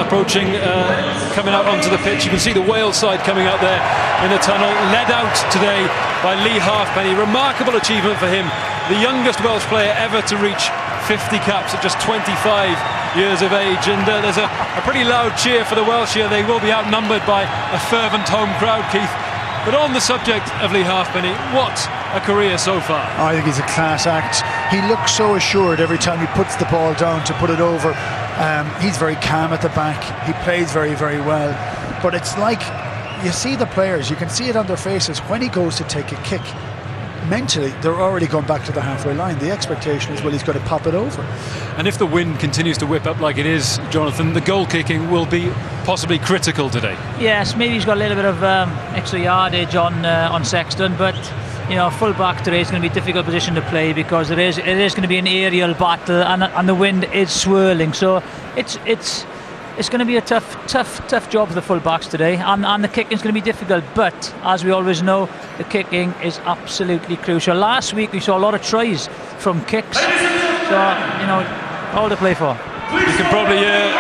approaching, coming out onto the pitch. You can see the Wales side coming out there in the tunnel, led out today by Lee Halfpenny. Remarkable achievement for him, the youngest Welsh player ever to reach 50 caps at just 25 years of age. And there's a pretty loud cheer for the Welsh here. They will be outnumbered by a fervent home crowd, Keith. But on the subject of Lee Halfpenny, what a career so far. I think he's a class act. He looks so assured every time he puts the ball down to put it over. He's very calm at the back. He plays very, very well. But it's like, you see the players, you can see it on their faces when he goes to take a kick. Mentally, they're already going back to the halfway line. The expectation is, well, he's got to pop it over. And if the wind continues to whip up like it is, Jonathan, the goal kicking will be possibly critical today. Yes, maybe he's got a little bit of extra yardage on Sexton, but you know, full back today is going to be a difficult position to play because it is going to be an aerial battle, and the wind is swirling. So it's going to be a tough job for the full backs today, and the kicking is going to be difficult. But as we always know, the kicking is absolutely crucial. Last week we saw a lot of tries from kicks, so you know, all to play for. You can probably hear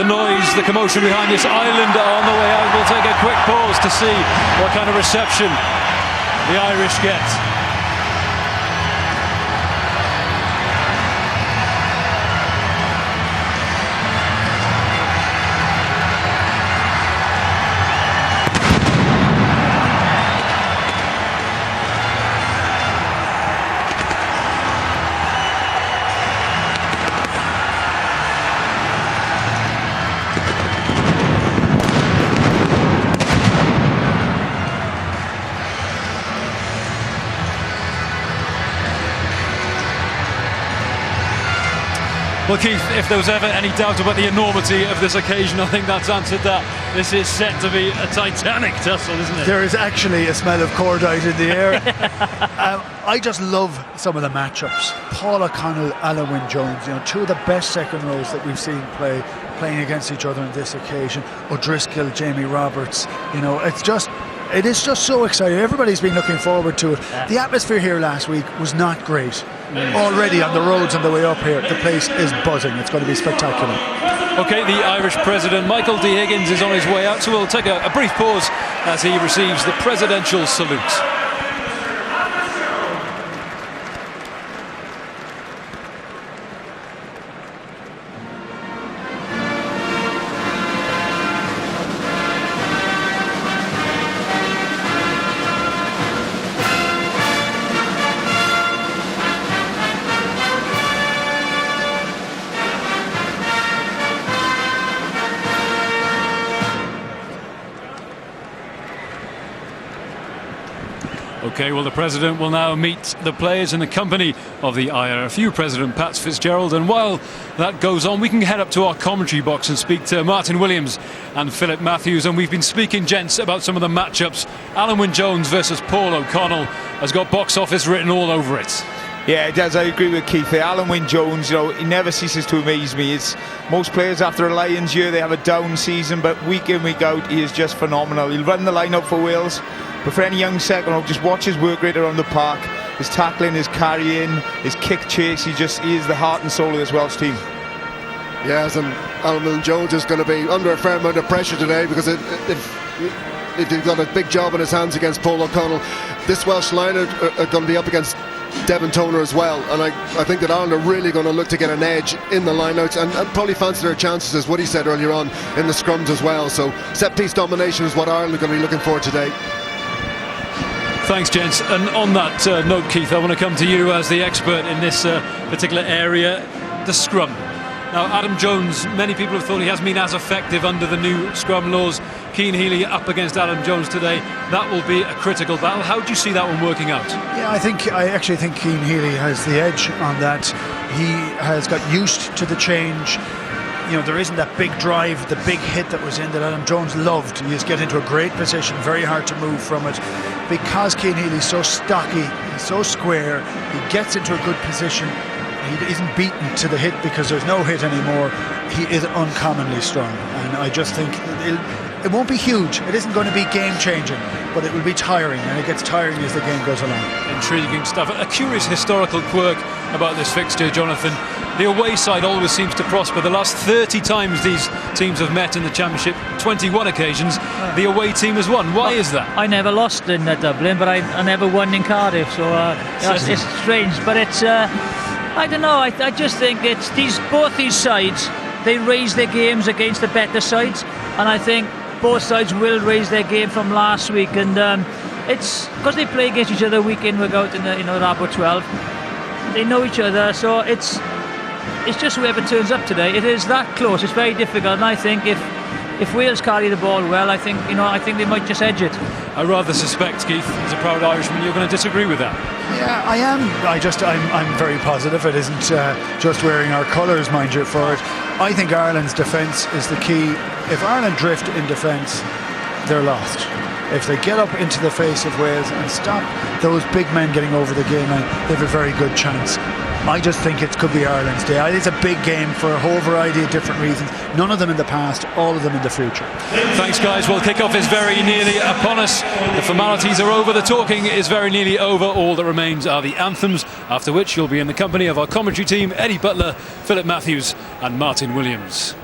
the noise, the commotion behind this Islander on the way out. We'll take a quick pause to see what kind of reception the Irish get. Well, Keith, if there was ever any doubt about the enormity of this occasion, I think that's answered that. This is set to be a titanic tussle, isn't it? There is actually a smell of cordite in the air. I just love some of the matchups. Paul O'Connell, Alan Wynne-Jones, you know, two of the best second rows that we've seen playing against each other on this occasion. O'Driscoll, Jamie Roberts, you know, it is just so exciting. Everybody's been looking forward to it. Yeah. The atmosphere here last week was not great. Already on the roads on the way up here, the place is buzzing. It's going to be spectacular. OK, the Irish president, Michael D. Higgins, is on his way out, so we'll take a brief pause as he receives the presidential salute. OK, well, the President will now meet the players in the company of the IRFU President, Pat Fitzgerald. And while that goes on, we can head up to our commentary box and speak to Martin Williams and Philip Matthews. And we've been speaking, gents, about some of the matchups. Alan Wynne-Jones versus Paul O'Connell has got box office written all over it. Yeah, it does. I agree with Keith. Alan Wynne-Jones, you know, he never ceases to amaze me. It's most players after a Lions year, they have a down season, but week in, week out, he is just phenomenal. He'll run the line-up for Wales, but for any young second row, just watch his work rate around the park, his tackling, his carrying, his kick chase. He is the heart and soul of this Welsh team. Yes, and Alan Wynne-Jones is going to be under a fair amount of pressure today, because if he's got a big job in his hands against Paul O'Connell, this Welsh line are going to be up against Devon Toner as well, and I think that Ireland are really going to look to get an edge in the lineouts and probably fancy their chances, as Woody said earlier on, in the scrums as well. So set-piece domination is what Ireland are going to be looking for today. Thanks, gents. And on that note, Keith, I want to come to you as the expert in this particular area, the scrum. Now, Adam Jones, many people have thought he hasn't been as effective under the new scrum laws. Keane Healy up against Adam Jones today. That will be a critical battle. How do you see that one working out? Yeah, I actually think Keane Healy has the edge on that. He has got used to the change. You know, there isn't that big drive, the big hit that was in that Adam Jones loved. He is getting into a great position, very hard to move from it. Because Keane Healy's so stocky, he's so square, he gets into a good position. He isn't beaten to the hit because there's no hit anymore. He is uncommonly strong, and I just think it won't be huge. It isn't going to be game-changing, but it will be tiring, and it gets tiring as the game goes along. Intriguing stuff. A curious historical quirk about this fixture, Jonathan. the away side always seems to prosper. The last 30 times these teams have met in the Championship, 21 occasions, the away team has won. Why is that? I never lost in Dublin, but I never won in Cardiff, so it's strange. But it's, I don't know, I just think it's both these sides, they raise their games against the better sides, and I think both sides will raise their game from last week, and it's because they play against each other week in, week out in the Rabo 12. They know each other, so it's just whoever turns up today. It is that close. It's very difficult, and I think if Wales carry the ball well, I think they might just edge it. I rather suspect, Keith, as a proud Irishman, you're going to disagree with that. Yeah, I am. I'm very positive. It isn't just wearing our colours, mind you, for it. I think Ireland's defence is the key. If Ireland drift in defence, they're lost. If they get up into the face of Wales and stop those big men getting over the game line, they have a very good chance. I just think it could be Ireland's day. It's a big game for a whole variety of different reasons. None of them in the past, all of them in the future. Thanks, guys. Well, kickoff is very nearly upon us. The formalities are over. The talking is very nearly over. All that remains are the anthems, after which you'll be in the company of our commentary team, Eddie Butler, Philip Matthews and Martin Williams.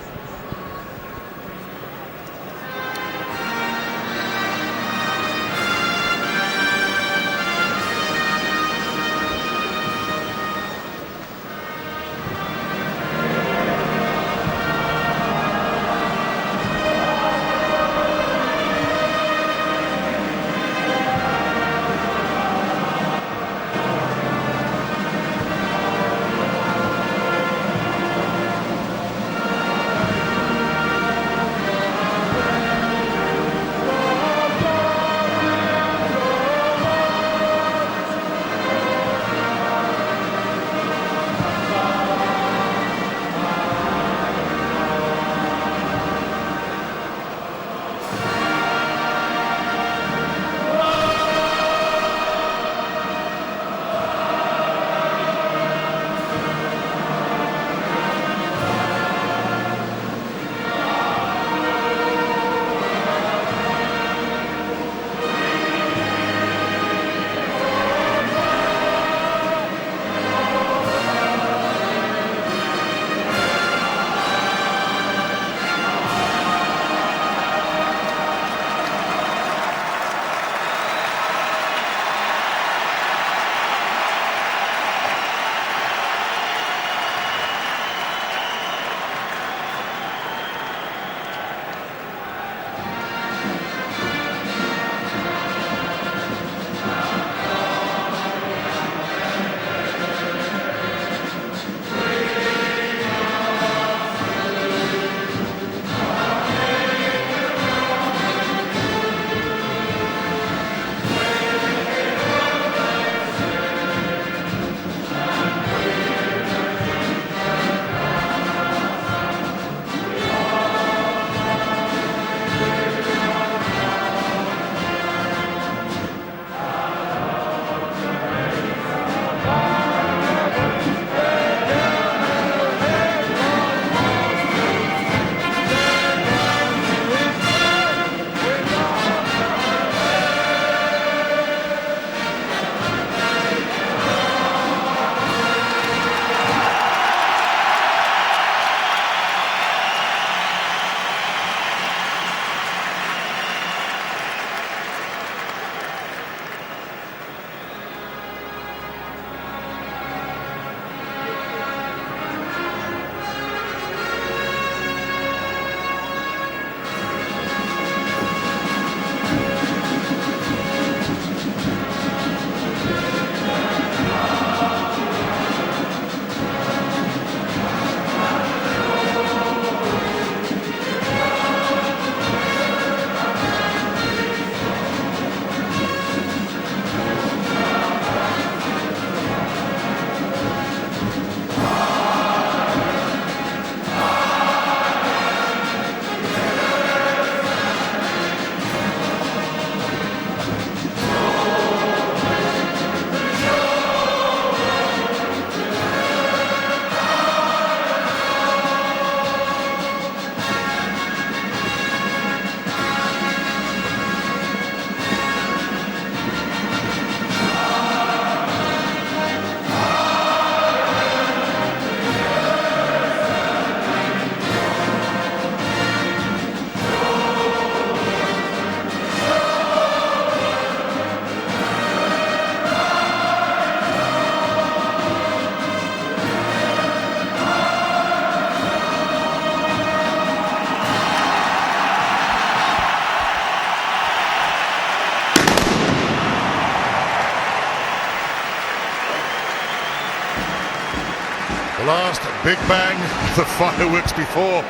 Big bang, the fireworks before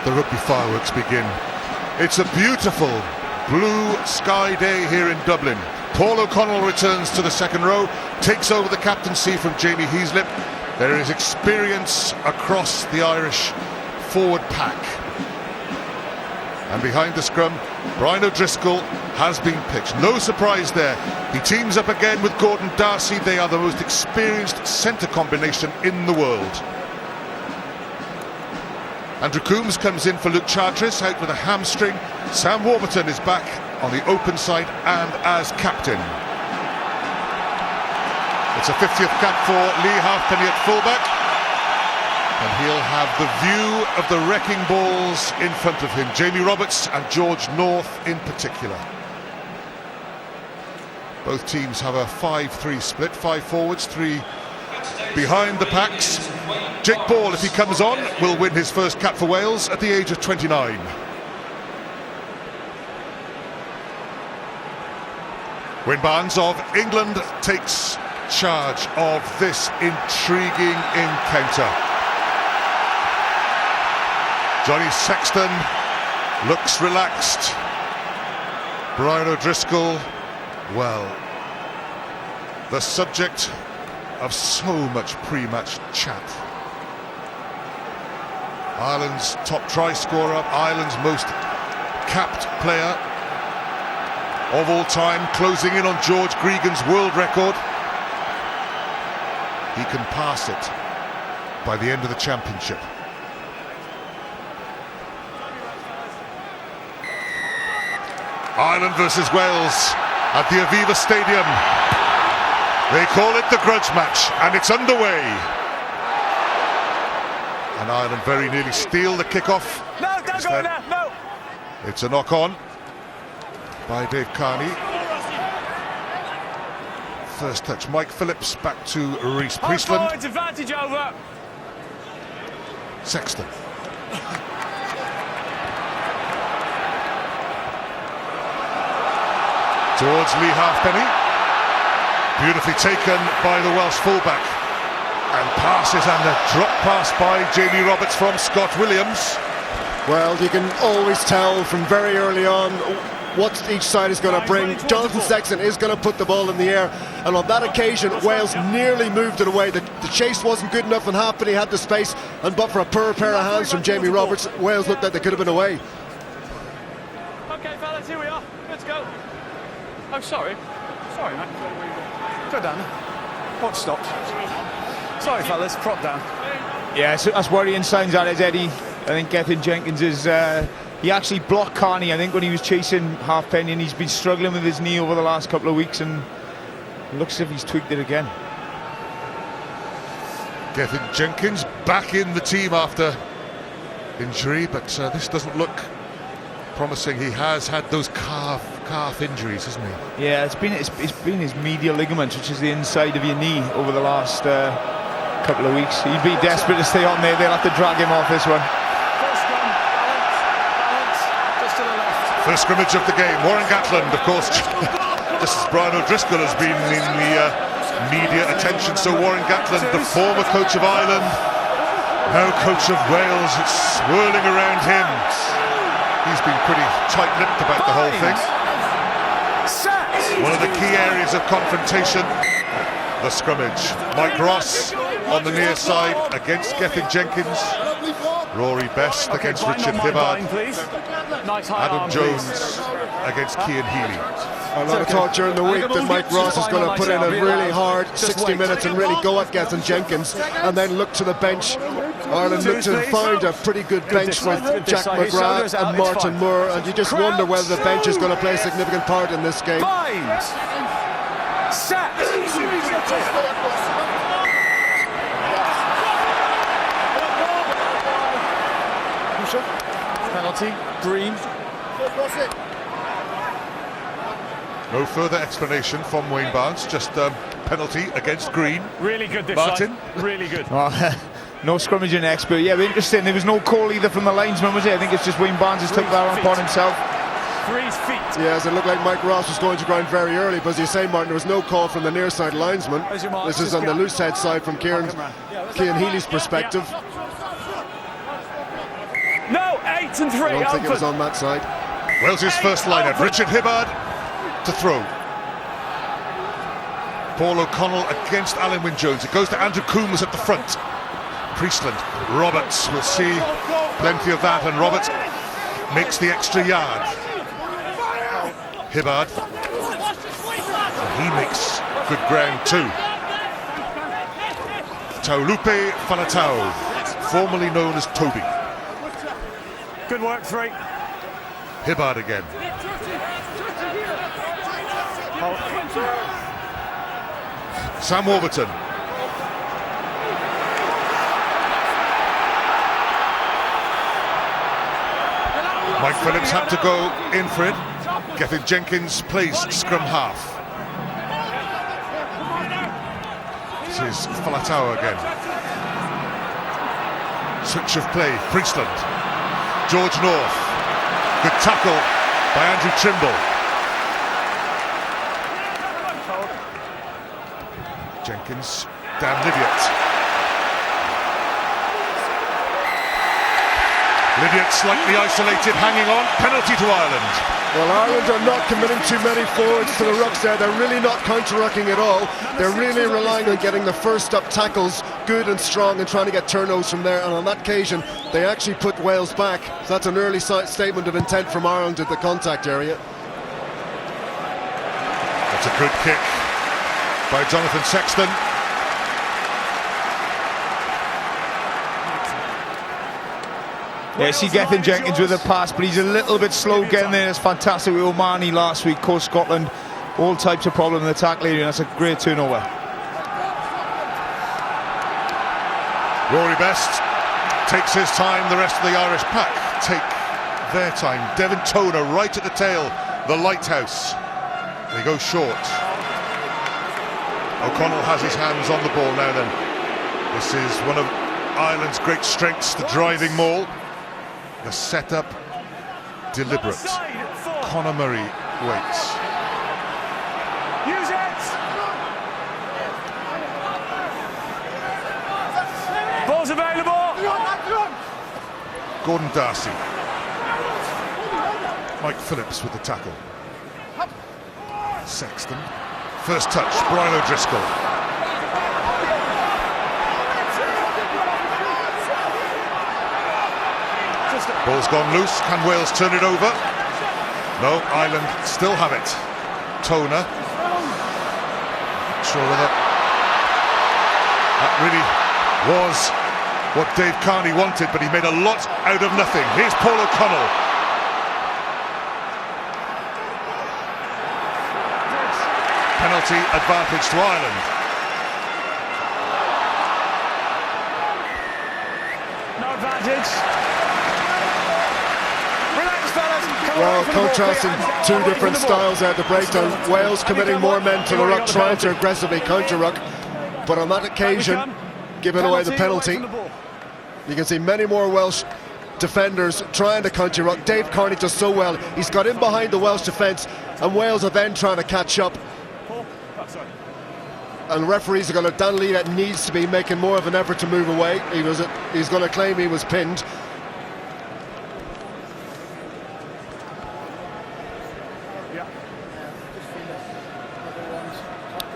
the rugby fireworks begin. It's a beautiful blue sky day here in Dublin. Paul O'Connell returns to the second row, takes over the captaincy from Jamie Heaslip. There is experience across the Irish forward pack. And behind the scrum, Brian O'Driscoll has been picked. No surprise there. He teams up again with Gordon Darcy. They are the most experienced centre combination in the world. Andrew Coombs comes in for Luke Charteris, out with a hamstring. Sam Warburton is back on the open side and as captain. It's a 50th cap for Lee Halfpenny at fullback, and he'll have the view of the wrecking balls in front of him. Jamie Roberts and George North in particular. Both teams have a 5-3 split, 5 forwards, 3 behind the packs. Jake Ball, if he comes on, will win his first cap for Wales at the age of 29. Wayne Barnes of England takes charge of this intriguing encounter. Johnny Sexton looks relaxed. Brian O'Driscoll, well, the subject of so much pre-match chat. Ireland's top try scorer, Ireland's most capped player of all time, closing in on George Gregan's world record. He can pass it by the end of the championship. Ireland versus Wales at the Aviva Stadium. They call it the grudge match, and it's underway. And Ireland very nearly steal the kickoff. No, don't go in there, no! It's a knock-on by Dave Carney. First touch, Mike Phillips back to Reece Priestland. It's advantage over. Sexton. Towards Lee Halfpenny. Beautifully taken by the Welsh fullback. And passes, and a drop pass by Jamie Roberts from Scott Williams. Well, you can always tell from very early on what each side is going to bring. Jonathan Sexton is going to put the ball in the air, and on that occasion Wales nearly moved it away. The chase wasn't good enough, and Halfpenny had the space, and but for a poor pair of hands from Jamie Roberts, Wales looked like they could have been away. Okay fellas, here we are, let's go. Oh, sorry mate, go down. What stopped? Sorry fellas, prop down. Yeah, so that's worrying signs, that is, Eddie. I think Gethin Jenkins is he actually blocked Carney, I think, when he was chasing Halfpenny, and he's been struggling with his knee over the last couple of weeks, and it looks as if he's tweaked it again. Gethin Jenkins back in the team after injury, but this doesn't look promising. He has had those calf injuries, hasn't he? Yeah, it's been his medial ligament, which is the inside of your knee, over the last couple of weeks. He'd be desperate to stay on there. They'll have to drag him off this one. First scrimmage of the game. Warren Gatland, of course, just as Brian O'Driscoll has been in the media attention. So Warren Gatland, the former coach of Ireland, now coach of Wales, it's swirling around him. He's been pretty tight-lipped about the whole thing. One of the key areas of confrontation, the scrummage. Mike Ross on the near side against Gethin Jenkins. Rory Best against Richard Hibbard. Adam Jones against Cian Healy. A lot of talk during the week that Mike Ross is going to put in a really hard 60 minutes and really go at Gethin Jenkins and then look to the bench. Ireland looked to find a pretty good bench with Jack McGrath and Martin Moore, and you just wonder whether the bench is going to play a significant part in this game. Penalty, Green. No further explanation from Wayne Barnes, just penalty against Green. Really good this Martin. side. Really good. Well, no scrummaging expert. Yeah, but interesting. There was no call either from the linesman, was it? I think it's just Wayne Barnes has took that upon himself. for his feet. Yes, it looked like Mike Ross was going to ground very early, but as you say, Martin, there was no call from the near side linesman. This is on the loose head side from Cian Healy's perspective. No, 8 and 3. I don't think it was on that side. Wales's first lineup. Richard Hibbard to throw. Paul O'Connell against Alan Wynne-Jones. It goes to Andrew Coombs at the front. Priestland, Roberts, we'll see plenty of that, and Roberts makes the extra yard. Hibbard, he makes good ground too. Taulupe Falatau, formerly known as Toby. Good work, 3. Hibbard again. Sam Warburton. Mike Phillips had to go in for it. Gethin Jenkins plays scrum half. This is Falatau again. Switch of play, Priestland. George North. Good tackle by Andrew Trimble. Jenkins, Dan Lydiot. Lydiot slightly isolated, hanging on. Penalty to Ireland. Well, Ireland are not committing too many forwards to the rucks there. They're really not counter-rucking at all. They're really relying on getting the first up tackles good and strong and trying to get turnovers from there. And on that occasion, they actually put Wales back. So that's an early statement of intent from Ireland at the contact area. That's a good kick by Jonathan Sexton. Yeah, see Gethin Jenkins with a pass, but he's a little bit slow getting there. It's fantastic with O'Mahony last week, coached Scotland. All types of problem in the tackle area, and that's a great turnover. Rory Best takes his time, the rest of the Irish pack take their time. Devin Toner right at the tail, the lighthouse. They go short. O'Connell has his hands on the ball now then. This is one of Ireland's great strengths, the driving maul. The setup, deliberate. Conor Murray waits. Use it! Ball's available! Gordon Darcy. Mike Phillips with the tackle. Sexton. First touch, Brian O'Driscoll. Ball's gone loose. Can Wales turn it over? No, Ireland still have it. Toner. Not sure whether that really was what Dave Carney wanted, but he made a lot out of nothing. Here's Paul O'Connell. Penalty advantage to Ireland. No advantage. Well, contrasting two different styles at the breakdown. Wales committing more men to the ruck, trying to aggressively counter-ruck, but on that occasion, giving away the penalty. You can see many more Welsh defenders trying to counter-ruck. Dave Carney does so well. He's got in behind the Welsh defence, and Wales are then trying to catch up. And referees are going to, Dan Leader needs to be making more of an effort to move away. He's going to claim he was pinned.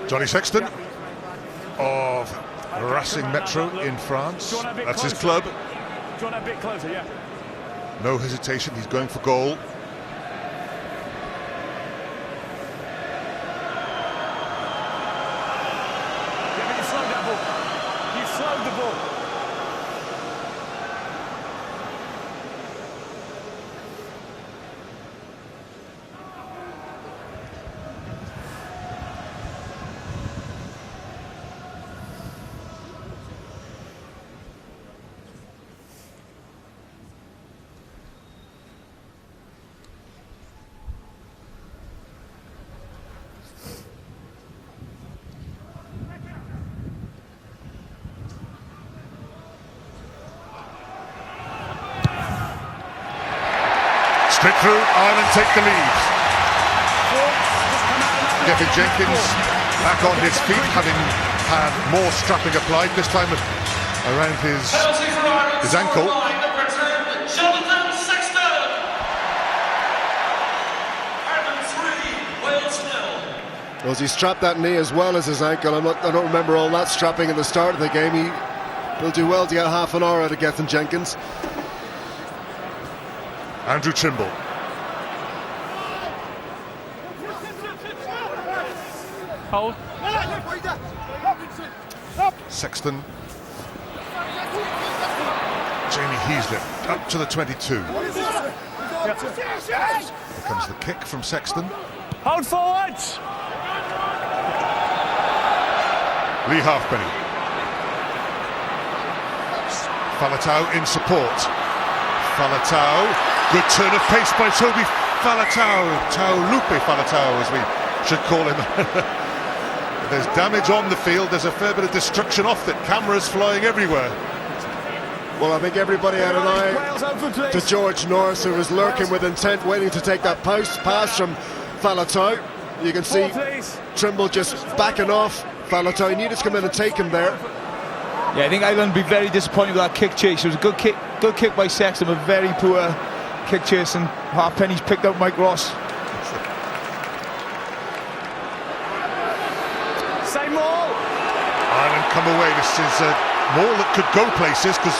Johnny Sexton of Racing Metro in France. That's his club. Do you want that bit closer, yeah? No hesitation, he's going for goal. Yeah, but you slowed that ball. You slowed the ball. Straight through, Ireland take the lead. Gethin Jenkins back on his feet, having had more strapping applied, this time around his ankle. Well, he strapped that knee as well as his ankle. I don't remember all that strapping in the start of the game. He will do well to get half an hour out of Gethin Jenkins. Andrew Trimble. Hold. Sexton. Jamie Heaslip up to the 22. Here comes the kick from Sexton. Hold forwards. Lee Halfpenny. Faletau in support. Faletau. Good turn of pace by Toby Faletau. Lupe Faletau, as we should call him. There's damage on the field. There's a fair bit of destruction off it. Cameras flying everywhere. Well, I think everybody had an eye to George Norris, who was lurking with intent, waiting to take that pass from Faletau. You can see Trimble just backing off Faletau. He needed to come in and take him there. Yeah, I think Ireland will be very disappointed with that kick chase. It was a good kick by Sexton, but very poor kick chase, and Halfpenny's picked out Mike Ross. Say more. Ireland come away. This is a maul that could go places, because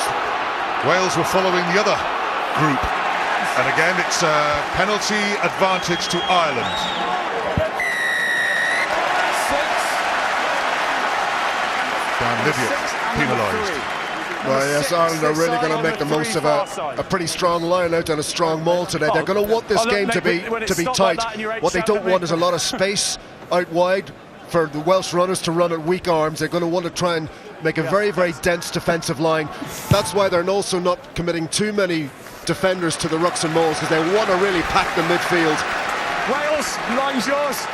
Wales were following the other group. And again, it's a penalty advantage to Ireland. Dan Lydiate penalised. Well, yes, Ireland are really going to make the most of a pretty strong line out and a strong maul today. They're going to want this game to be tight. What they don't want is a lot of space out wide for the Welsh runners to run at weak arms. They're going to want to try and make a very, very dense defensive line. That's why they're also not committing too many defenders to the rucks and mauls, because they want to really pack the midfield. Wales, line's yours.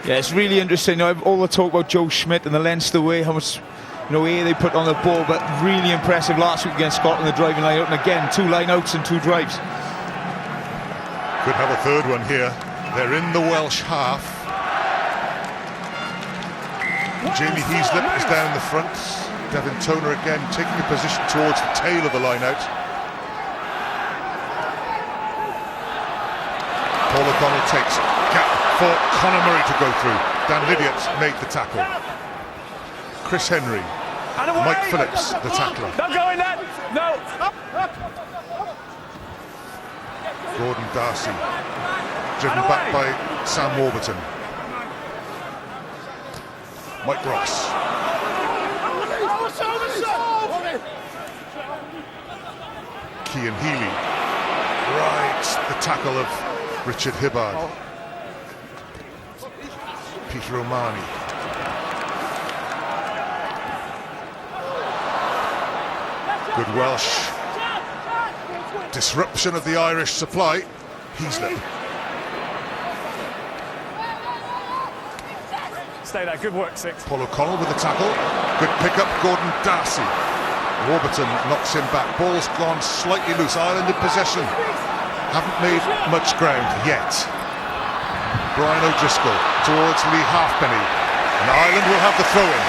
Yeah, it's really interesting. All the talk about Joe Schmidt and the Leinster way, how much air they put on the ball, but really impressive last week against Scotland, the driving line out, and again 2 line outs and 2 drives. Could have a third one here. They're in the Welsh half. Jamie Heaslip is down in the front. Devin Toner again taking a position towards the tail of the line out. Paul O'Connell takes gap for Conor Murray to go through. Dan Lydiate made the tackle. Chris Henry, Mike Phillips, the tackler. Don't go in there. No. Gordon Darcy, driven back by Sam Warburton. Mike Ross. Cian Healy. Right, the tackle of Richard Hibbard. Peter O'Mahony. Good Welsh disruption of the Irish supply. Heaslip. Stay there, good work, Six. Paul O'Connell with the tackle. Good pick-up, Gordon Darcy. Warburton knocks him back. Ball's gone slightly loose. Ireland in possession. Haven't made much ground yet. Brian O'Driscoll towards Lee Halfpenny. And Ireland will have the throw-in.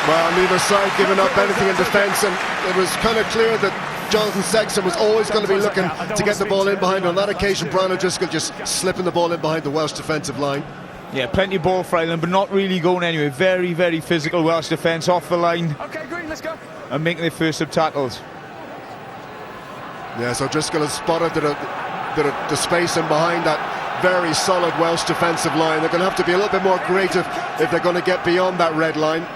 Well, neither side giving up anything in defence, and it was kind of clear that Jonathan Sexton was always going to be looking to get the ball in behind. On that occasion, Brian O'Driscoll just slipping the ball in behind the Welsh defensive line. Yeah, plenty of ball for Ireland, but not really going anywhere. Very, very physical Welsh defence off the line. Okay, green, let's go. And making their first sub tackles. Yeah, so O'Driscoll has spotted the space in behind that very solid Welsh defensive line. They're going to have to be a little bit more creative if they're going to get beyond that red line.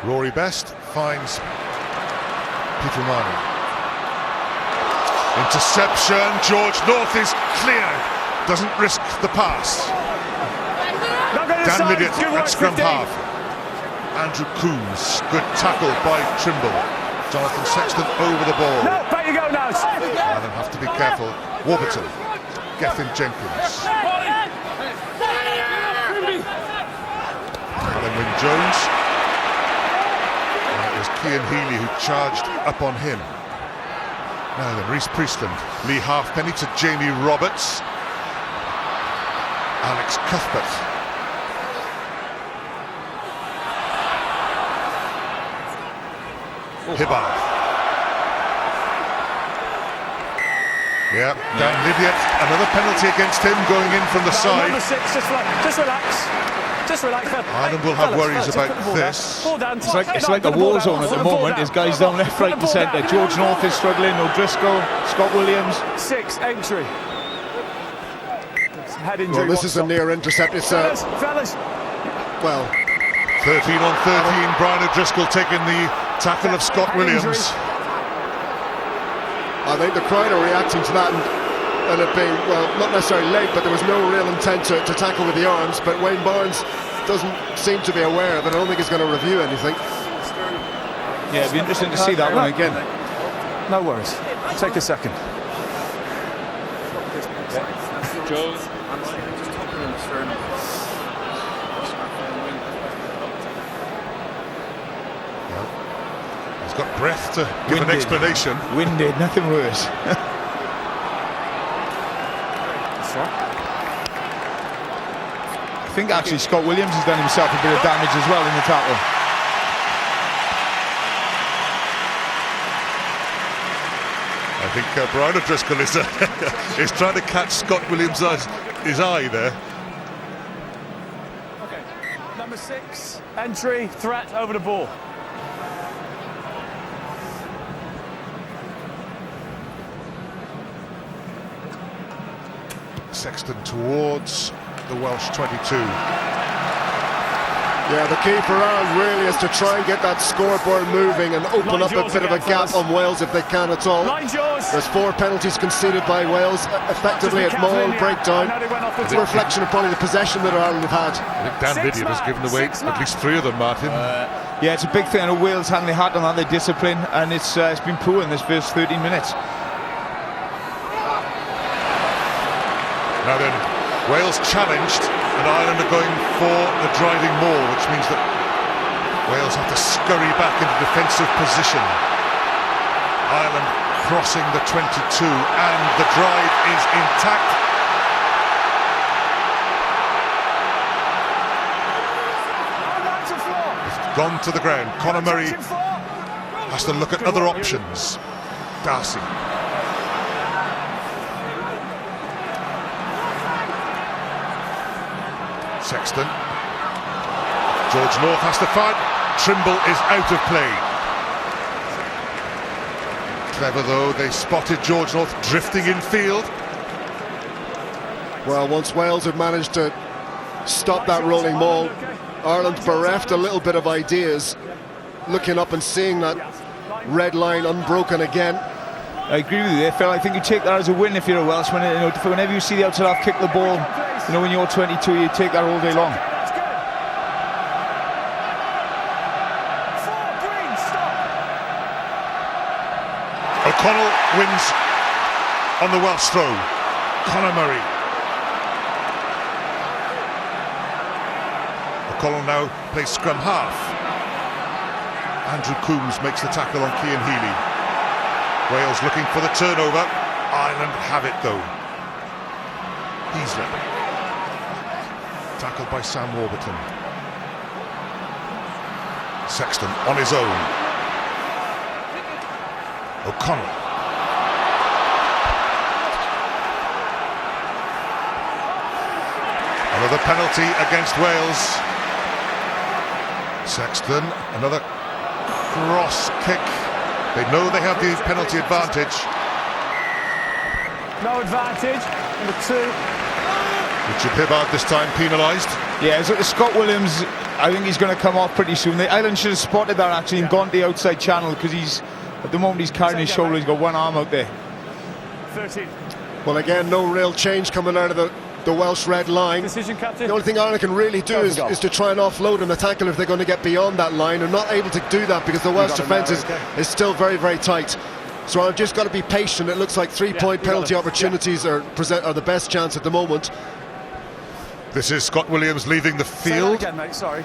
Rory Best finds Peter O'Mahony. Interception. George North is clear. Doesn't risk the pass. Dan Lydiate at scrum half. Andrew Coombs. Good tackle by Trimble. Jonathan Sexton over the ball. No, back you go now. Ireland have to be careful. Warburton. Gethin Jenkins. Alan Wynne-Jones. And it was Cian Healy, who charged up on him. Now then, Rhys Priestland, Lee Halfpenny to Jamie Roberts, Alex Cuthbert. Hibbard. Yeah, Dan Lydiate, another penalty against him going in from the side. Number 6, just relax. Just relax. Ireland will have worries about this. It's like a war zone at the moment. There's guys down left, right and centre. George North is struggling, O'Driscoll, Scott Williams. 6, entry. Head injury. Well, this is a near intercept. It's fellas. Well, 13 on 13, Brian O'Driscoll taking the tackle of Scott Williams. I think the crowd are reacting to that and it being, well, not necessarily late, but there was no real intent to tackle with the arms. But Wayne Barnes doesn't seem to be aware of it. I don't think he's going to review anything. Yeah, it'd be interesting to see that one again. No worries. Take a second. Joe. He's got breath to give an explanation. Winded, nothing worse. I think actually Scott Williams has done himself a bit of damage as well in the tackle. I think Brian O'Driscoll is trying to catch Scott Williams' his eye there. Okay. Number 6, entry, threat over the ball. Sexton towards the Welsh 22. Yeah, the key for Ireland really is to try and get that scoreboard moving and open up a bit of a gap on Wales if they can at all. There's 4 penalties conceded by Wales, effectively at maul, breakdown. It's a reflection of probably the possession that Ireland have had. I think Dan Lydiate has given away at least 3 of them, Martin. Yeah, it's a big thing. I know Wales handling hard on that, their discipline, and it's been poor in this first 13 minutes. Now then, Wales challenged, and Ireland are going for the driving maul, which means that Wales have to scurry back into defensive position. Ireland crossing the 22, and the drive is intact. It's gone to the ground. Conor Murray has to look at other options. Darcy. Sexton. George North has to fight. Trimble is out of play. Clever though, they spotted George North drifting in field. Well, once Wales have managed to stop that rolling maul, Ireland bereft a little bit of ideas, looking up and seeing that red line unbroken again. I agree with you there, Phil. I think you take that as a win if you're a Welshman. You know, whenever you see the outside half kick the ball, you know, when you're 22, you take that all day long. O'Connell wins on the Welsh throw. Conor Murray. O'Connell now plays scrum half. Andrew Coombs makes the tackle on Cian Healy. Wales looking for the turnover. Ireland have it though. Heaslip. Tackled by Sam Warburton. Sexton on his own. O'Connell. Another penalty against Wales. Sexton, another cross kick. They know they have the penalty advantage. No advantage. Number 2. Richard Hibbard this time penalised. Yeah, so Scott Williams, I think he's going to come off pretty soon. The Ireland should have spotted that actually and gone to the outside channel, because he's, at the moment, he's carrying his shoulder. He's got one arm out there. 13. Well, again, no real change coming out of the Welsh red line. Decision, Captain. The only thing Ireland can really do is to try and offload and the tackle if they're going to get beyond that line. They're not able to do that because the Welsh defence is still very, very tight. So I've just got to be patient. It looks like 3-point penalty opportunities are the best chance at the moment. This is Scott Williams leaving the field. Again, mate, sorry.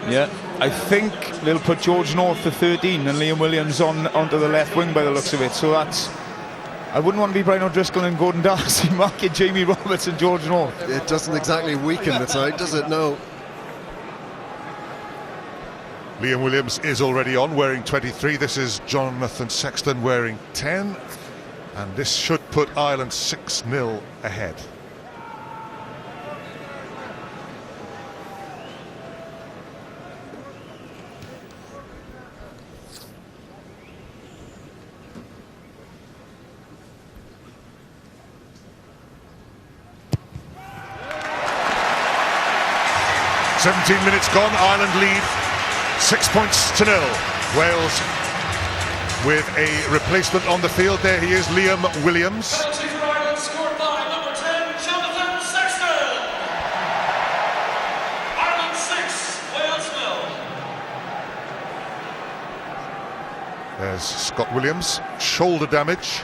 Yeah, I think they'll put George North to 13 and Liam Williams onto the left wing by the looks of it. So that's... I wouldn't want to be Brian O'Driscoll and Gordon Darcy marking Jamie Roberts and George North. It doesn't exactly weaken the side, does it? No. Liam Williams is already on, wearing 23. This is Jonathan Sexton wearing 10. And this should put Ireland 6-0 ahead. "17 minutes gone, Ireland lead 6 points to 0. Wales with a replacement on the field. There he is, Liam Williams. Penalty for Ireland, scored by number 10, Jonathan Sexton. Ireland 6, Wales 0. There's Scott Williams, shoulder damage.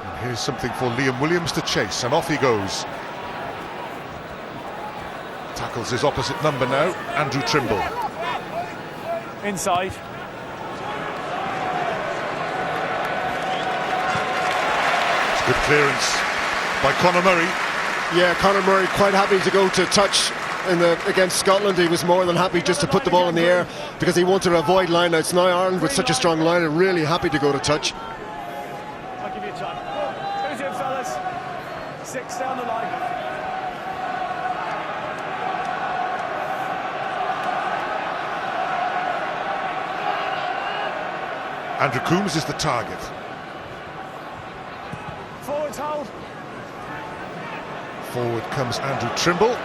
And here's something for Liam Williams to chase, and off he goes. Tackles his opposite number now, Andrew Trimble. Inside. It's good clearance by Conor Murray. Yeah, Conor Murray quite happy to go to touch against Scotland. He was more than happy just to put the ball in the air because he wanted to avoid lineouts. Now Ireland, with such a strong line, are really happy to go to touch. I'll give you a time. Who's in, fellas? 6 down the line. Andrew Coombs is the target. Forwards hold. Forward comes Andrew Trimble.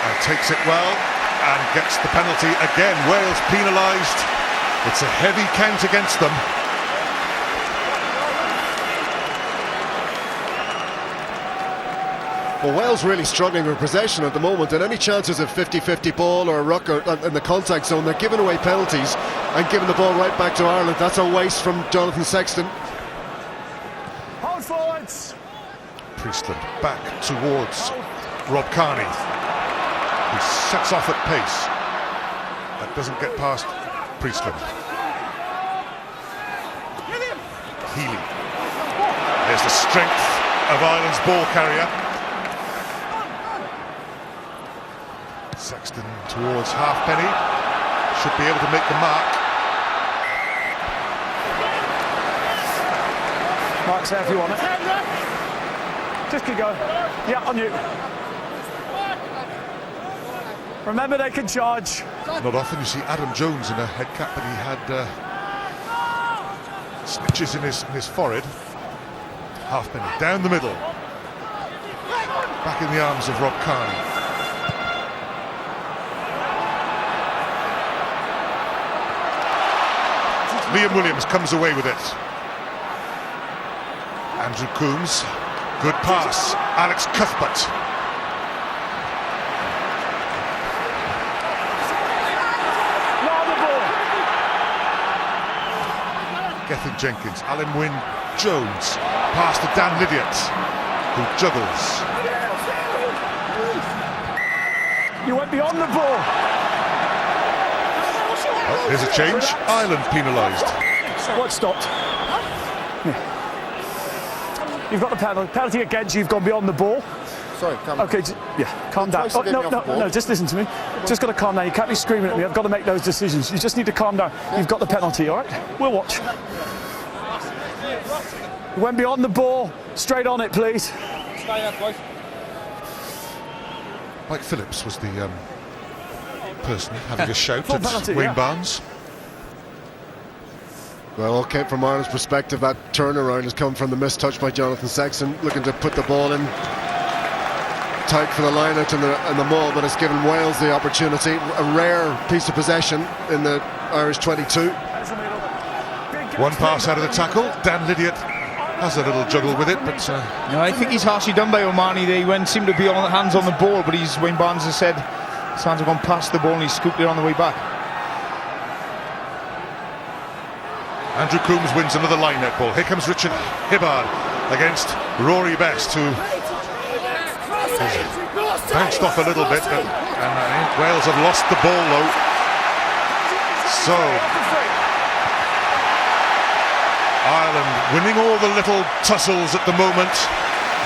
And takes it well and gets the penalty again. Wales penalised. It's a heavy count against them. Well, Wales really struggling with possession at the moment, and any chances of 50-50 ball or a ruck or in the contact zone, they're giving away penalties and giving the ball right back to Ireland. That's a waste from Jonathan Sexton. Hold forwards. Priestland back towards Rob Kearney, who sets off at pace. That doesn't get past Priestland. Healy. There's the strength of Ireland's ball carrier. Sexton towards Halfpenny. Should be able to make the mark. Mark's there if you want it. Just keep going. Yeah, on you. Remember, they can charge. Not often you see Adam Jones in a head cap, but he had stitches in his forehead. Halfpenny down the middle. Back in the arms of Rob Kearney. Liam Williams comes away with it. Andrew Coombs, good pass. Alex Cuthbert. Gethin Jenkins, Alan Wynne Jones, pass to Dan Lydiot, who juggles. You went beyond the ball. Oh, here's a change. Ireland penalised. What stopped? Yeah. You've got the penalty against you. You've gone beyond the ball. Sorry, okay, yeah, calm down. Oh, no, just listen to me. Just got to calm down. You can't be screaming at me. I've got to make those decisions. You just need to calm down. You've got the penalty, all right? We'll watch. You went beyond the ball. Straight on it, please. Mike Phillips was the person having a shout at penalty, Wayne yeah. Barnes. Well, okay, from Ireland's perspective, that turnaround has come from the missed touch by Jonathan Sexton, looking to put the ball in tight for the line-out in the maul, but it's given Wales the opportunity. A rare piece of possession in the Irish 22. One pass out of the tackle. Dan Lydiot has a little juggle with it, but No, I think he's harshly done by O'Mahony there. He seemed to be on hands on the ball, but Wayne Barnes has said his hands have gone past the ball and he scooped it on the way back. Andrew Coombs wins another line-out ball. Here comes Richard Hibbard against Rory Best, who bounced off a little bit, and I think Wales have lost the ball though. So Ireland winning all the little tussles at the moment.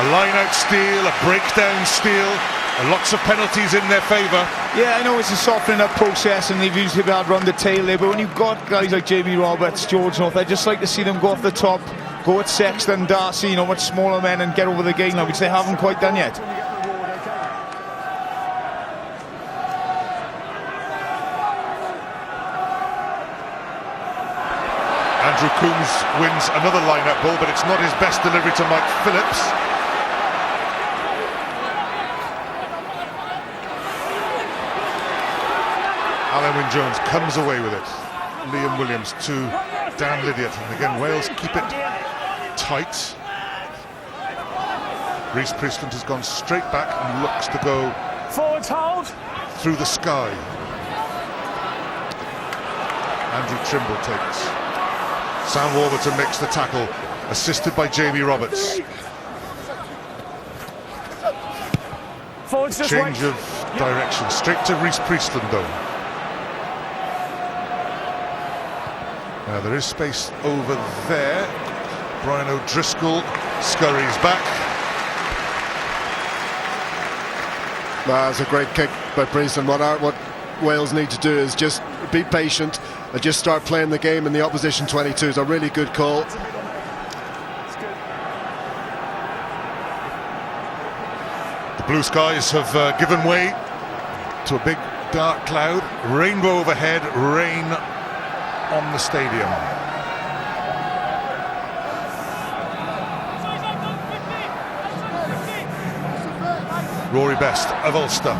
A line-out steal, a breakdown steal, and lots of penalties in their favour. Yeah, I know it's a softening up process and they've usually been run the tail there, but when you've got guys like Jamie Roberts, George North, I'd just like to see them go off the top, go at Sexton, Darcy, you know, much smaller men, and get over the game now, which they haven't quite done yet. Andrew Coombs wins another line-out ball, but it's not his best delivery to Mike Phillips. Alan Wynne-Jones comes away with it. Liam Williams to Dan Lydiate, and again Wales keep it tight. Rhys Priestland has gone straight back and looks to go Forwards hold. through the sky. Andrew Trimble takes. Sam Warburton makes the tackle, assisted by Jamie Roberts. Forwards just Change wait. of direction, straight to Rhys Priestland though. Now there is space over there. Brian O'Driscoll scurries back. That's a great kick by Priestland. What Wales need to do is just be patient and just start playing the game in the opposition 22. It's a really good call. The blue skies have given way to a big dark cloud. Rainbow overhead, rain on the stadium. Rory Best of Ulster.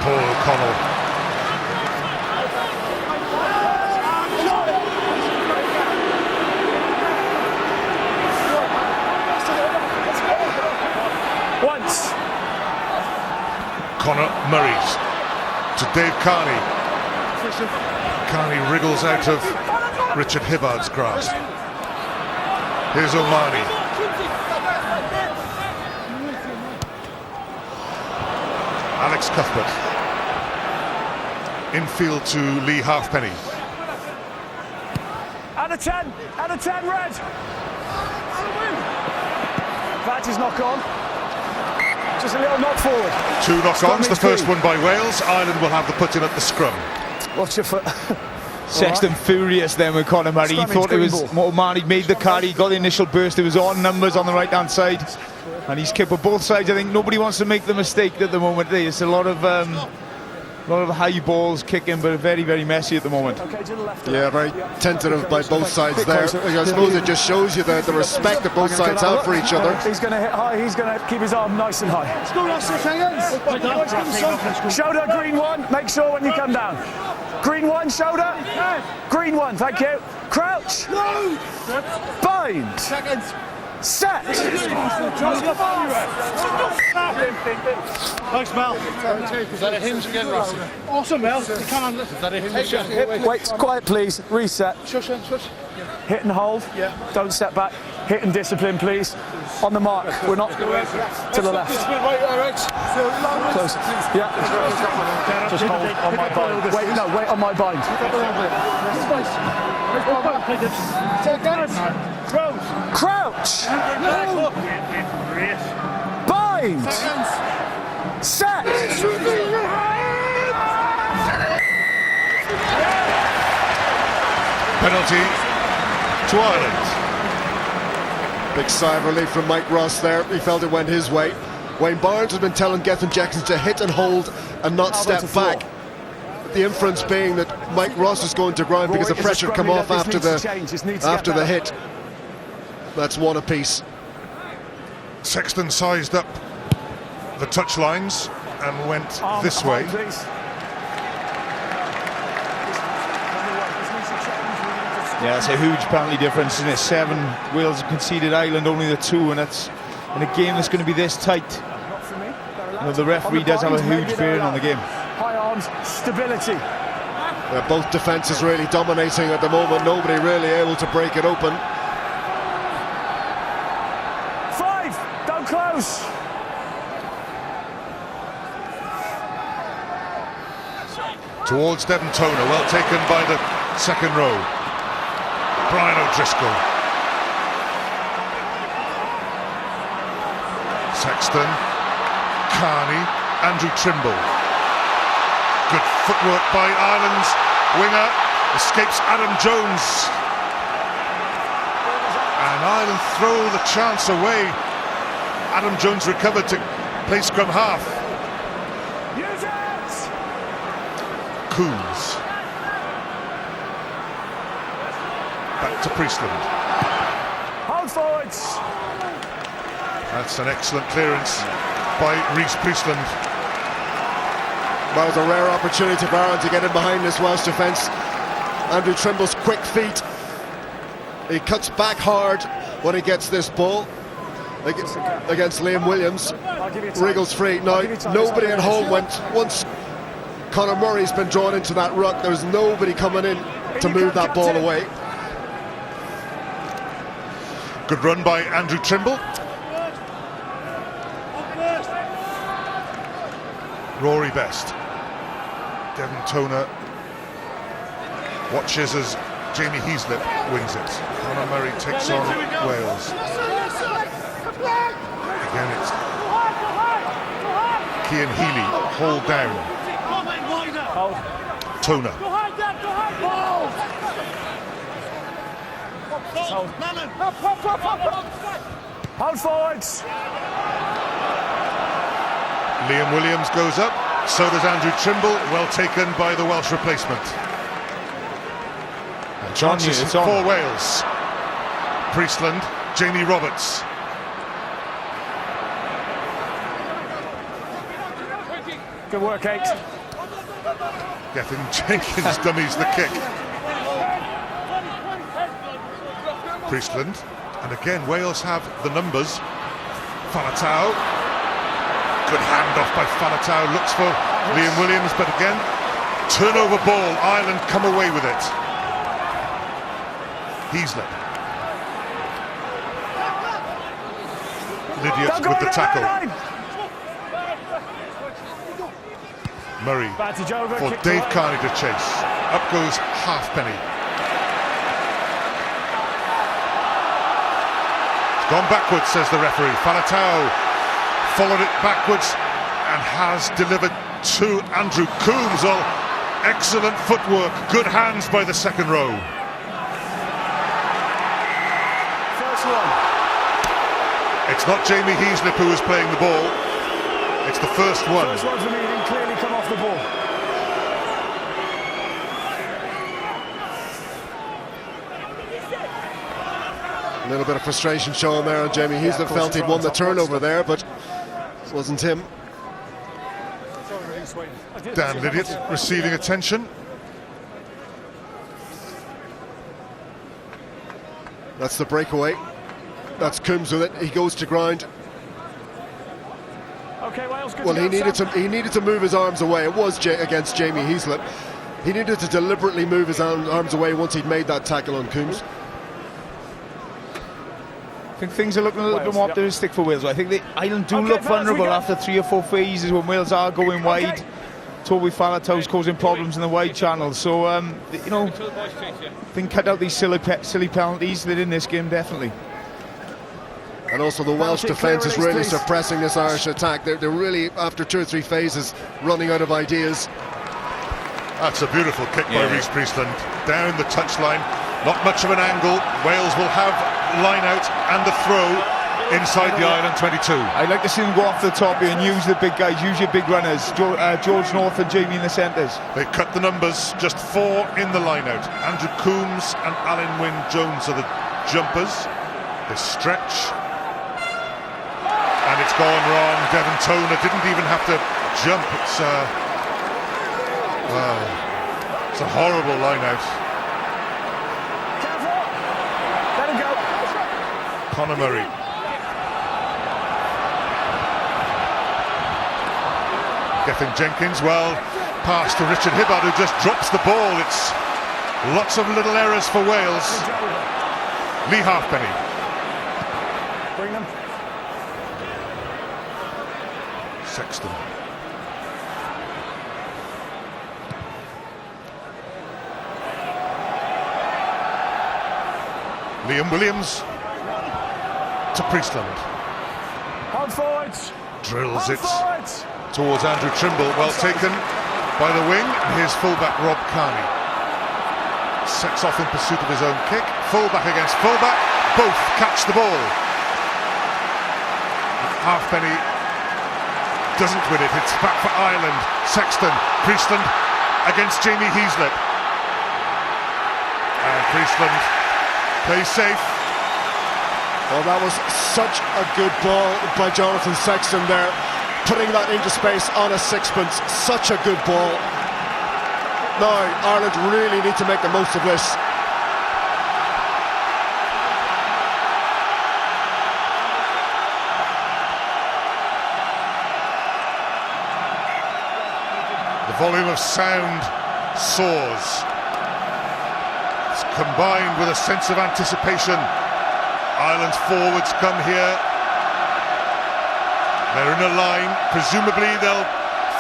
Paul O'Connell. Once. Conor Murray's to Dave Carney. Carney wriggles out of Richard Hibbard's grasp. Here's O'Mahony. Alex Cuthbert. Infield to Lee Halfpenny. Out of 10. Out of 10, red. That is knock on. Just a little knock forward. Two knock-ons, the first one by Wales. Ireland will have the put-in at the scrum. Watch your foot. Sexton furious then with Conor Murray. He thought it was O'Mahony made the carry, got the initial burst. It was on numbers on the right hand side, and he's kicked with both sides. I think nobody wants to make the mistake at the moment. There's a lot of high balls kicking, but very, very messy at the moment. Okay, to the left. Yeah, very tentative by both sides there. I suppose it just shows you the respect that both sides have for each other. He's going to hit high. He's going to keep his arm nice and high. Shoulder, green one. Make sure when you come down. Green one, shoulder. Green one, thank you. Crouch. Bind. Set. Thanks, Mel. Is that a hinge again, Rossi? Awesome, Mel. You can't listen. Is that a hinge again? Wait, quiet, please. Reset. Shush. Hit and hold. Yeah. Don't step back. Hit and discipline, please. On the mark. We're not to the left. Close. Yeah. Just hold on my bind. Wait, no, wait on my bind. Crouch. Bind. Set. Penalty to Ireland. Big sigh of relief from Mike Ross there. He felt it went his way. Wayne Barnes has been telling Gethin Jackson to hit and hold and not step back. The inference being that Mike Ross is going to ground because the pressure come off after the hit. That's one apiece. Sexton sized up the touch lines and went this way. Yeah, it's a huge penalty difference, isn't it? 7 Wales have conceded, Ireland only the 2, and that's in a game that's going to be this tight. You know, the referee does have a huge bearing on the game. High arms, stability. Yeah, both defences really dominating at the moment. Nobody really able to break it open. goes. Towards Devon Toner, well taken by the second row. Brian O'Driscoll. Sexton, Carney, Andrew Trimble. Good footwork by Ireland's winger, escapes Adam Jones. And Ireland throw the chance away. Adam Jones recovered to play scrum half. Coombs. Back to Priestland. Hold forwards. That's an excellent clearance by Rhys Priestland. That was a rare opportunity for Ireland to get in behind this Welsh defence. Andrew Trimble's quick feet. He cuts back hard when he gets this ball against Liam Williams. Wriggles free. Now, nobody at home once Conor Murray's been drawn into that ruck. There's nobody coming in to move that ball away. Good run by Andrew Trimble. Rory Best. Devon Toner watches as Jamie Heaslip wins it. Conor Murray takes on Wales. Again it's Cian Healy, hold down. Toner. Hold forwards. Liam Williams goes up, so does Andrew Trimble, well taken by the Welsh replacement. And chances for Wales. Priestland, Jamie Roberts. Good work, 8. Getting Jenkins dummies the kick. Priestland, and again Wales have the numbers. Falatau, good handoff by Falatau, looks for Liam Williams, but again, turnover ball, Ireland come away with it. Heaslip. Lydiot with the tackle. Murray for Dave Carney to chase. Up goes Halfpenny. It's gone backwards, says the referee. Falatau followed it backwards and has delivered to Andrew Coombs. Oh, excellent footwork, good hands by the second row. First one. It's not Jamie Heaslip who is playing the ball. It's the first one. First one for me, didn't clearly come off the ball. A little bit of frustration showing there on Jamie Heaslip. Felt he'd won the turnover there, but it wasn't him. Dan Lydiot receiving attention. That's the breakaway. That's Coombs with it. He goes to ground. Okay, Wales, good Well, to he go, needed to move his arms away. It was against Jamie Heaslip. He needed to deliberately move his arms away once he'd made that tackle on Coombs. I think things are looking a little bit more optimistic for Wales. I think the Ireland do look vulnerable after 3 or 4 phases when Wales are going wide. Toby Falatau's causing problems in the wide channel. So, you know, I think cut out these silly penalties. They're in this game, definitely. And also the Welsh defence is really suppressing this Irish attack. They're really, after 2 or 3 phases, running out of ideas. That's a beautiful kick by Rhys Priestland. Down the touchline, not much of an angle. Wales will have line out and the throw inside the Ireland 22. I'd like to see them go off the top here and use the big guys, use your big runners. George North and Jamie in the centres. They cut the numbers, just 4 in the line out. Andrew Coombs and Alan Wynne-Jones are the jumpers. They stretch. And it's gone wrong. Devon Toner didn't even have to jump. It's a horrible line out. Careful. Let him go. Conor Murray. Getting Jenkins well past to Richard Hibbard, who just drops the ball. It's lots of little errors for Wales. Lee Halfpenny. Bring them. Sexton. Liam Williams to Priestland. On forwards. Drills it towards Andrew Trimble. Well taken by the wing. Here's fullback Rob Carney. Sets off in pursuit of his own kick. Fullback against fullback. Both catch the ball. Halfpenny doesn't win it. It's back for Ireland. Sexton. Priestland against Jamie Heaslip. And Priestland plays safe. Well, that was such a good ball by Jonathan Sexton there, putting that into space on a sixpence. Such a good ball. Now, Ireland really need to make the most of this. The volume of sound soars. It's combined with a sense of anticipation. Ireland's forwards come here. They're in a line. Presumably they'll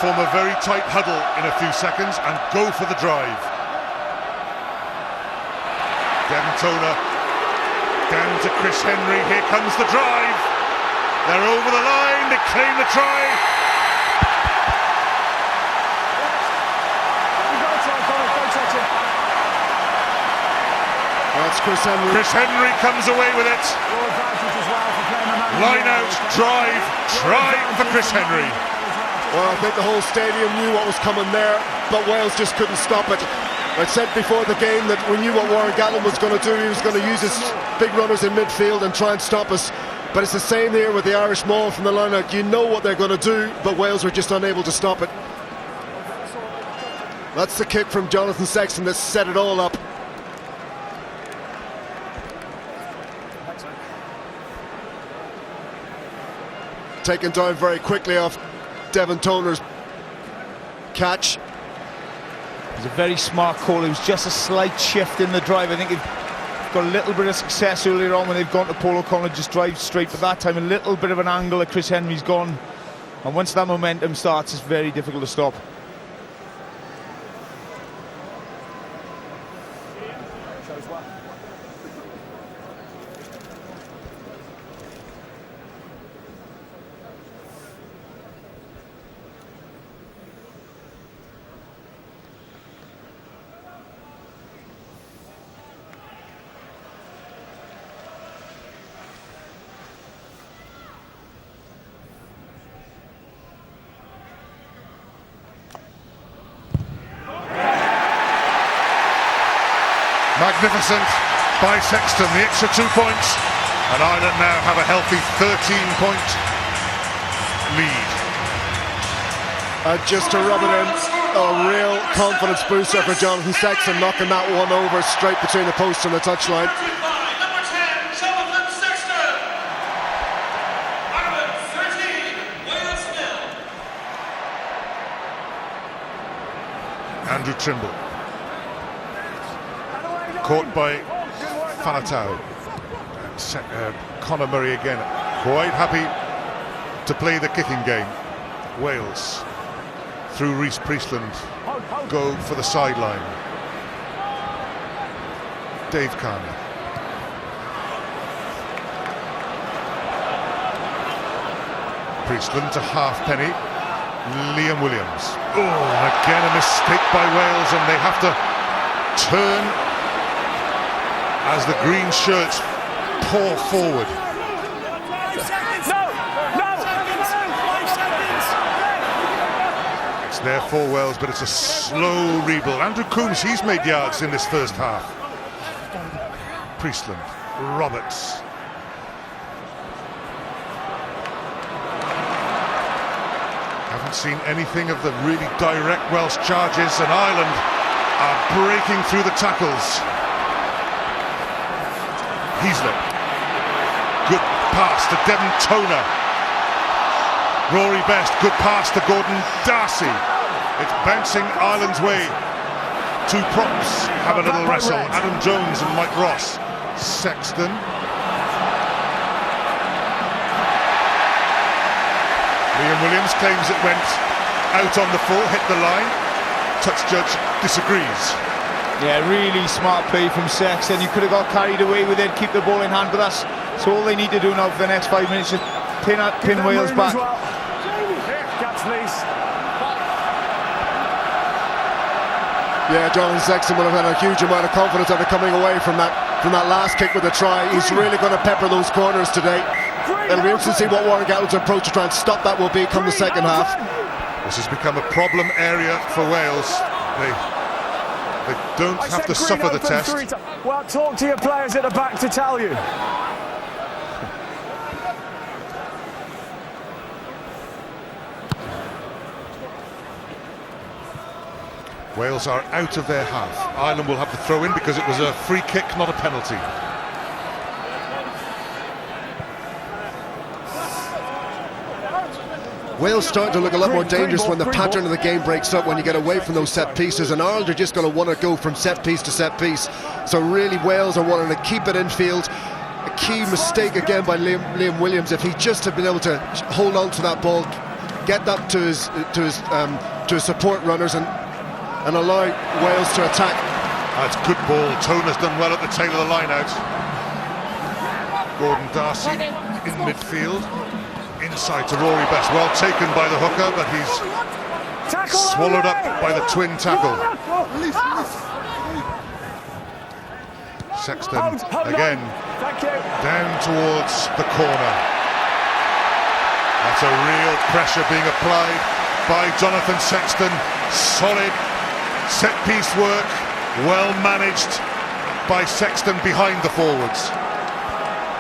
form a very tight huddle in a few seconds and go for the drive. Devon Toner down to Chris Henry. Here comes the drive. They're over the line. They claim the try. That's Chris Henry. Chris Henry comes away with it. Line out, drive, try for Chris Henry. Well, I think the whole stadium knew what was coming there, but Wales just couldn't stop it. I said before the game that we knew what Warren Gallen was going to do. He was going to use his big runners in midfield and try and stop us. But it's the same here with the Irish maul from the line out. You know what they're going to do, but Wales were just unable to stop it. That's the kick from Jonathan Sexton that set it all up. Taken down very quickly off Devon Toner's catch. It was a very smart call. It was just a slight shift in the drive. I think they've got a little bit of success earlier on when they've gone to Paul O'Connor, just drive straight, but that time a little bit of an angle that Chris Henry's gone, and once that momentum starts it's very difficult to stop. Magnificent by Sexton, the extra 2 points, and Ireland now have a healthy 13-point lead. And just to rub it in, a real confidence booster for Jonathan Sexton, knocking that one over straight between the post and the touchline. Number 10, Jonathan Sexton. Ireland 13, Wales 0. Andrew Trimble. Caught by Falatau. Conor Murray again, quite happy to play the kicking game. Wales, through Rhys Priestland, go for the sideline. Dave Carney. Priestland to Halfpenny. Liam Williams. Oh, again a mistake by Wales, and they have to turn as the green shirts pour forward. It's there for Wales, but it's a slow rebuild. Andrew Coombs, he's made yards in this first half. Priestland, Roberts. Haven't seen anything of the really direct Welsh charges, and Ireland are breaking through the tackles. Heaslip. Good pass to Devon Toner. Rory Best. Good pass to Gordon Darcy. It's bouncing Ireland's way. Two props have a little wrestle. Adam Jones and Mike Ross. Sexton. Liam Williams claims it went out on the full, hit the line. Touch judge disagrees. Yeah, really smart play from Sexton. You could have got carried away with it, keep the ball in hand, but that's all they need to do now for the next 5 minutes, just pin Wales back. Yeah, Jonathan Sexton will have had a huge amount of confidence after coming away from that last kick with a try. He's really going to pepper those corners today. It'll be interesting to see what Warren Gatland's approach to try and stop that will be come the second half. This has become a problem area for Wales. They don't have to suffer the test. Well, talk to your players at the back to tell you. Wales are out of their half. Ireland will have the throw in because it was a free kick, not a penalty. Wales starting to look a lot more dangerous when the pattern of the game breaks up, when you get away from those set pieces, and Ireland are just going to want to go from set piece to set piece. So really Wales are wanting to keep it in field. A key mistake again by Liam Williams. If he just had been able to hold on to that ball, get that to his support runners and allow Wales to attack. That's good ball. Tone has done well at the tail of the line out. Gordon Darcy in midfield. Inside to Rory Best. Well taken by the hooker, but he's swallowed up by the twin tackle. Sexton again down towards the corner. That's a real pressure being applied by Jonathan Sexton. Solid set-piece work, well managed by Sexton behind the forwards.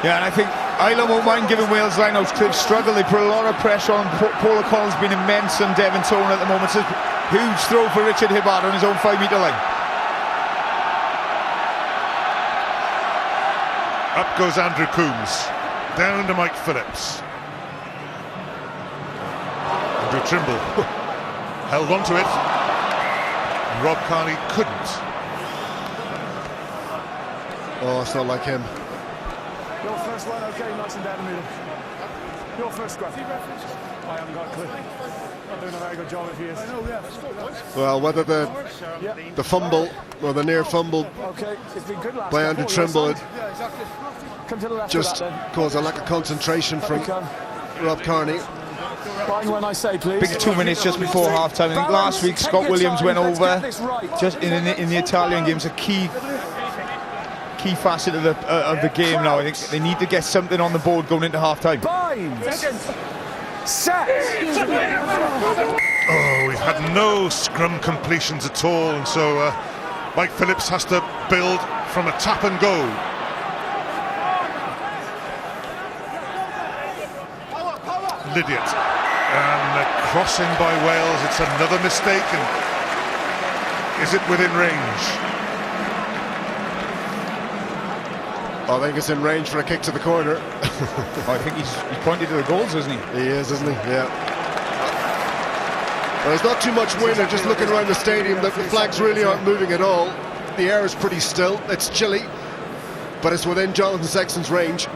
Yeah, and I think Ireland won't mind giving Wales lineouts. They've struggled, they put a lot of pressure on. Paul O'Connell's been immense on Devon Tone at the moment. It's a huge throw for Richard Hibbard on his own 5-metre line. Up goes Andrew Coombs, down to Mike Phillips. Andrew Trimble held on to it. Rob Kearney couldn't. Oh, it's not like him. Your first one, okay, nice and down the middle. Your first scrum. I haven't got a clue. Not doing a very good job if he is. Well, whether the fumble or the near fumble by Andrew Trimble just caused a lack of concentration from Rob Kearney. When I say please. Big 2 minutes just before half-time. I think last week Scott Williams went over just in the Italian games, a key facet of the game now. I think they need to get something on the board going into half-time. Set. Oh, we've had no scrum completions at all, and so Mike Phillips has to build from a tap and go. Lydiot. And a crossing by Wales. It's another mistake, and is it within range? I think it's in range for a kick to the corner. I think he's pointed to the goals, isn't he? He is, isn't he? Yeah. Well, there's not too much wind. They're just looking around the stadium. The flags really aren't moving at all. The air is pretty still. It's chilly, but it's within Jonathan Sexton's range.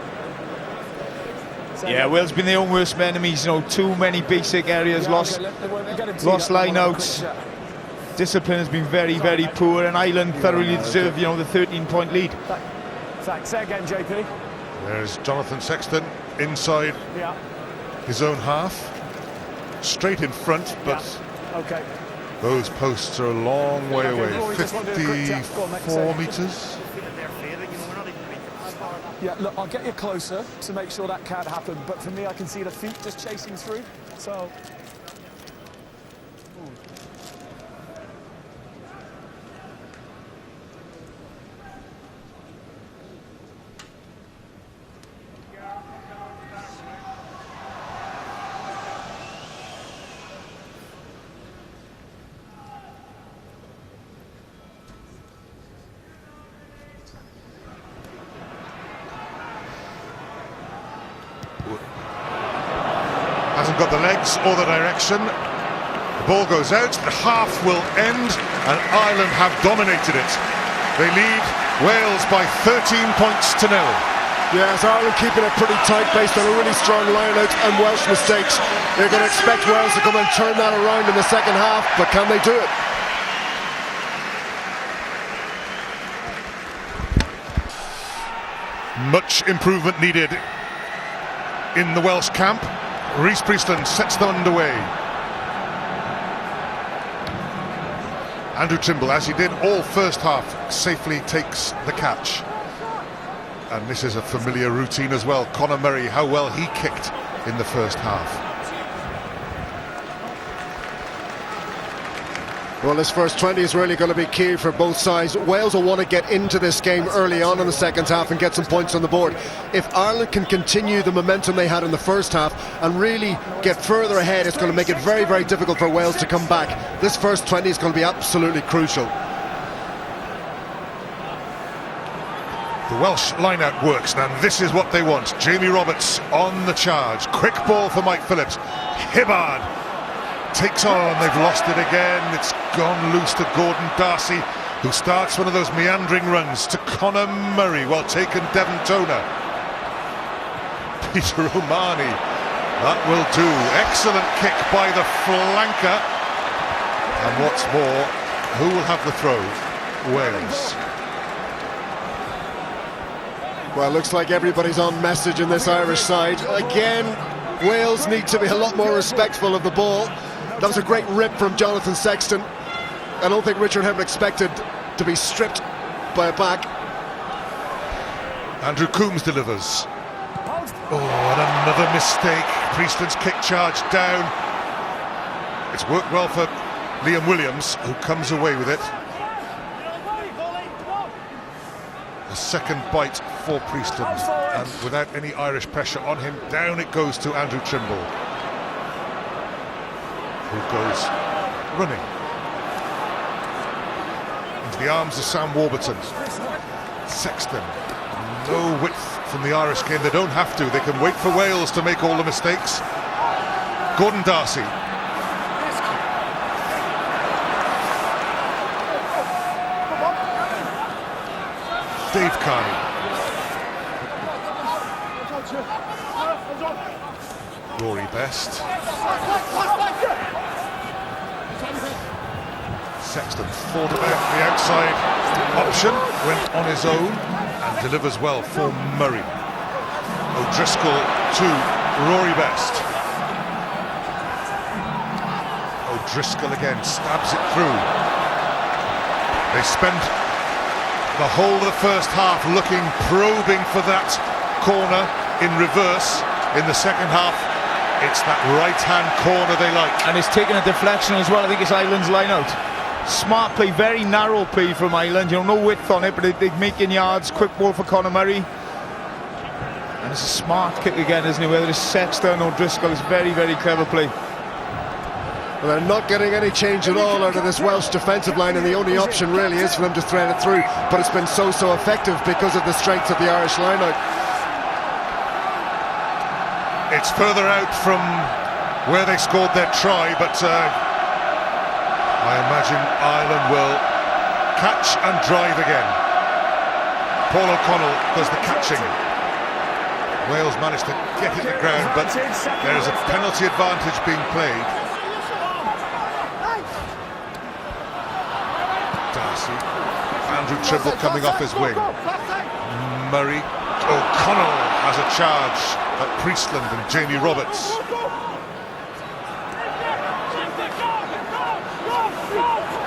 Yeah, Wales been their own worst enemies. You know, too many basic areas lost line-outs. Discipline has been very, very poor, and Ireland thoroughly deserve, the 13-point lead. Thanks. Say again, JP. There's Jonathan Sexton inside his own half, straight in front, but those posts are a long way away. 54 metres. Yeah, look, I'll get you closer to make sure that can't happen, but for me, I can see the feet just chasing through, so... Hasn't got the legs or the direction. The ball goes out, the half will end, and Ireland have dominated it. They lead Wales by 13 points to 0. Yes, Ireland keeping it pretty tight based on a really strong line-out and Welsh mistakes. You're going to expect Wales to come and turn that around in the second half, but can they do it? Much improvement needed in the Welsh camp. Rhys Priestland sets them underway. Andrew Trimble, as he did all first half, safely takes the catch. And this is a familiar routine as well. Conor Murray, how well he kicked in the first half. Well, this first 20 is really going to be key for both sides. Wales will want to get into this game early on in the second half and get some points on the board. If Ireland can continue the momentum they had in the first half and really get further ahead, it's going to make it very, very difficult for Wales to come back. This first 20 is going to be absolutely crucial. The Welsh line-out works, and this is what they want. Jamie Roberts on the charge. Quick ball for Mike Phillips. Hibbard takes on, they've lost it again. It's gone loose to Gordon Darcy, who starts one of those meandering runs to Conor Murray. Well taken, Devon Toner. Peter O'Mahony, that will do. Excellent kick by the flanker. And what's more, who will have the throw? Wales. Well, looks like everybody's on message in this Irish side. Again, Wales need to be a lot more respectful of the ball. That was a great rip from Jonathan Sexton. I don't think Richard Hepburn expected to be stripped by a back. Andrew Coombs delivers. Oh, and another mistake. Priestland's kick charge down. It's worked well for Liam Williams, who comes away with it. The second bite for Priestland, and without any Irish pressure on him, down it goes to Andrew Trimble, who goes running into the arms of Sam Warburton. Sexton, no width from the Irish game. They don't have to. They can wait for Wales to make all the mistakes. Gordon Darcy. Dave Carney. Rory Best. Sexton thought about the outside option, went on his own and delivers well for Murray. O'Driscoll to Rory Best. O'Driscoll again stabs it through. They spend the whole of the first half looking, probing for that corner in reverse. In the second half, it's that right-hand corner they like. And it's taken a deflection as well. I think it's Ireland's line-out. Smart play, very narrow play from Ireland. You know, no width on it, but they're making yards. Quick ball for Conor Murray. And it's a smart kick again, isn't it? Whether it's Sexton or Driscoll, it's very, very clever play. Well, they're not getting any change at all out of this Welsh defensive line, and the only option really is for them to thread it through. But it's been so effective because of the strength of the Irish line-out. It's further out from where they scored their try, but I imagine Ireland will catch and drive again. Paul O'Connell does the catching. Wales managed to get it to the ground, but there is a penalty advantage being played. Darcy, Andrew Trimble coming off his wing. Murray, O'Connell has a charge at Priestland and Jamie Roberts.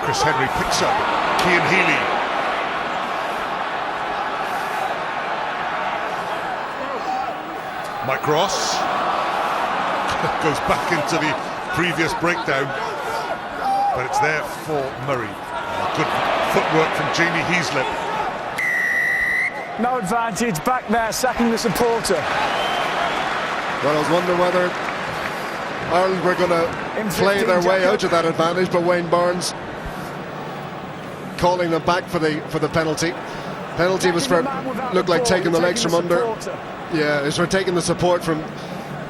Chris Henry picks up Cian Healy. Mike Ross goes back into the previous breakdown, but it's there for Murray. Good footwork from Jamie Heaslip. No advantage, back there, sacking the supporter. Well, I was wondering whether Ireland were going to play their way out of that advantage, but Wayne Barnes calling them back for the penalty. Penalty was for, looked like taking the legs from under. Yeah, it was for taking the support from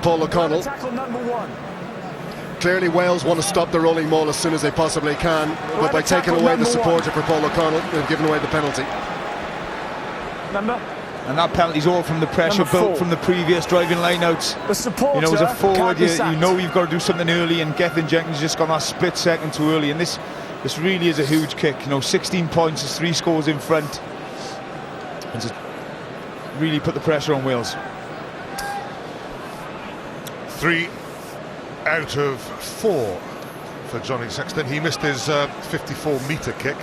Paul O'Connell. Clearly Wales want to stop the rolling maul as soon as they possibly can, but by taking away the supporter for Paul O'Connell, they've given away the penalty. Number And that penalty's all from the pressure built from the previous driving lineouts. You know, as a forward, you know you've got to do something early, and Gethin Jenkins just gone that split second too early. And this really is a huge kick. You know, 16 points is 3 scores in front, and just really put the pressure on Wales. 3 out of 4 for Johnny Sexton. He missed his 54-metre kick.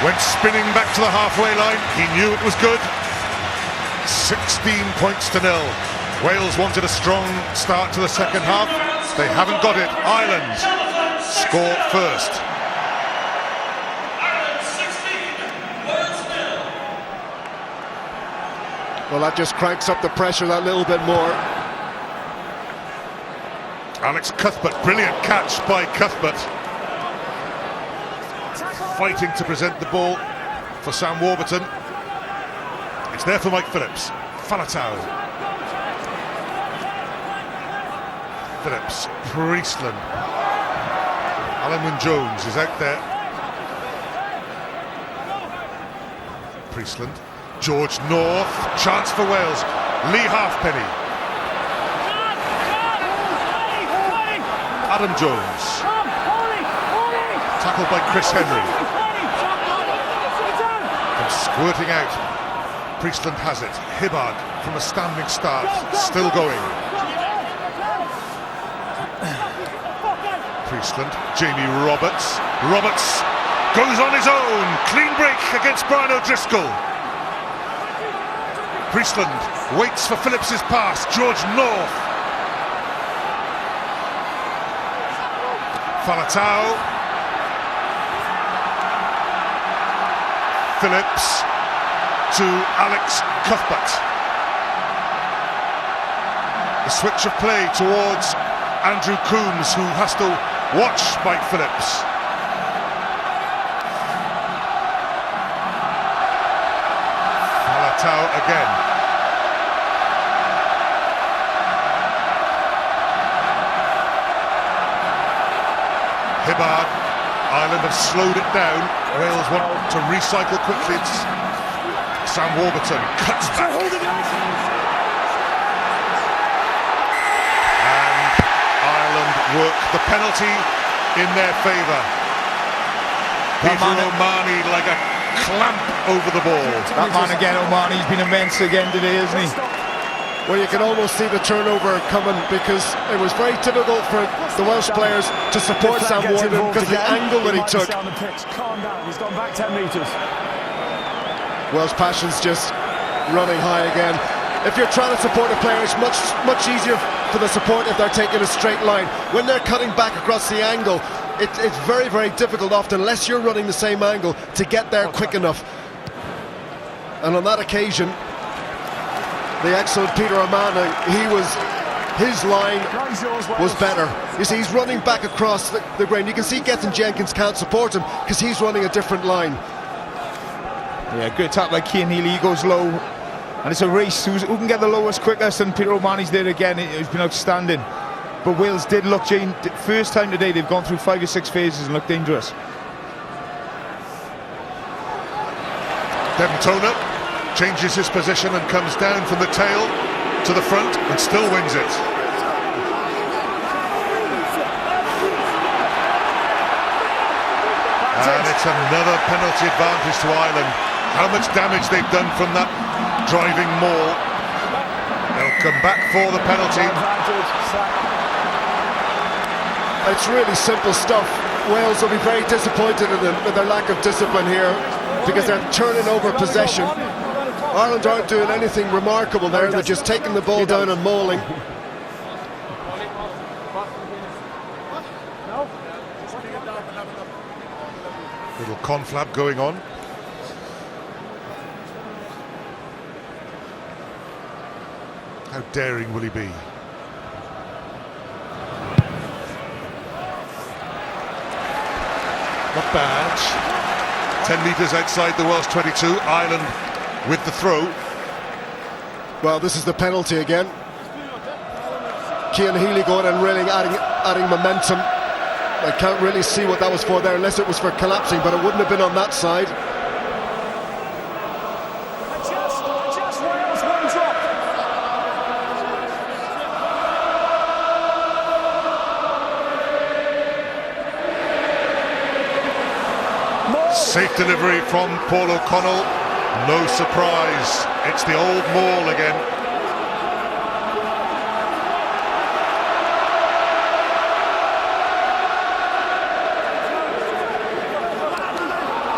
Went spinning back to the halfway line. He knew it was good. 16 points to 0. Wales wanted a strong start to the second half. They haven't got it. Ireland score first. Well, that just cranks up the pressure that little bit more. Alex Cuthbert, brilliant catch by Cuthbert. Fighting to present the ball for Sam Warburton. It's there for Mike Phillips. Falatau. Phillips, Priestland. Alan Wynne-Jones is out there. Priestland. George North, chance for Wales. Lee Halfpenny. Adam Jones. Tackled by Chris Henry. From squirting out. Priestland has it. Hibbard from a standing start. Still going. Priestland. Jamie Roberts. Roberts goes on his own. Clean break against Brian O'Driscoll. Priestland waits for Phillips's pass. George North. Falatau. Phillips to Alex Cuthbert. The switch of play towards Andrew Coombs, who has to watch Mike Phillips. Falatau again. Hibbard. Ireland have slowed it down. Wales want to recycle quickly. It's Sam Warburton cuts back. And Ireland work the penalty in their favour. Peter O'Mahony like a clamp over the ball. That man again, O'Mahony's been immense again today, isn't he? Well, you can almost see the turnover coming, because it was very difficult for the Welsh players to support Sam Warburton because of the angle that he took. Down the pitch. Calm down. He's gone back 10 metres. Welsh passion's just running high again. If you're trying to support a player, it's much easier for the support if they're taking a straight line. When they're cutting back across the angle, it's very, very difficult often, unless you're running the same angle, to get there quick enough. And on that occasion, the excellent Peter O'Mahony, his line was better. You see, he's running back across the ground. You can see Gethin Jenkins can't support him because he's running a different line. Yeah, good attack by Cian Healy. He goes low, and it's a race. Who can get the lowest quickest? And Peter O'Mahony's there again. He's been outstanding. But Wales did look, Jane, first time today they've gone through 5 or 6 phases and looked dangerous. Devon changes his position and comes down from the tail to the front and still wins it. And it's another penalty advantage to Ireland. How much damage they've done from that driving maul. They'll come back for the penalty. It's really simple stuff. Wales will be very disappointed in them with their lack of discipline here, because they're turning over possession. Ireland aren't doing anything remarkable there. They're just taking the ball down and mauling. Little conflab going on. How daring will he be? Not bad. 10 metres outside the Welsh 22. Ireland with the throw. Well, this is the penalty again. Cian Healy going and really adding momentum. I can't really see what that was for there, unless it was for collapsing, but it wouldn't have been on that side. Just Wales, one drop. Safe delivery from Paul O'Connell. No surprise. It's the old maul again.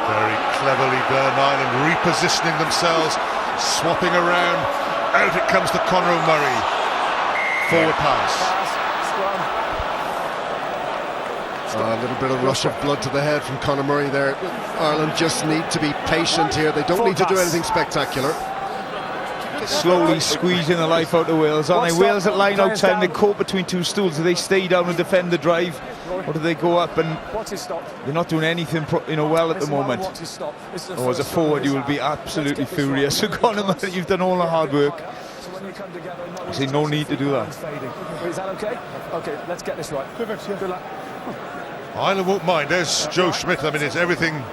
Very cleverly done. Ireland repositioning themselves, swapping around. Out it comes to Conor O'Murray. Forward pass. A little bit of rush of blood to the head from Conor Murray there. Ireland just need to be patient here. They don't need to do anything spectacular. Slowly squeezing the life out of Wales, aren't they? Wales at line-out time, they caught between two stools. Do they stay down and defend the drive, or do they go up? And they're not doing anything well at the moment. Or as a forward, you will be absolutely furious. So Conor Murray, you've done all the hard work. I say no need to do that. Is that okay? Okay, let's get this right. Good luck. Ireland won't mind. There's Joe Schmidt. I mean, everything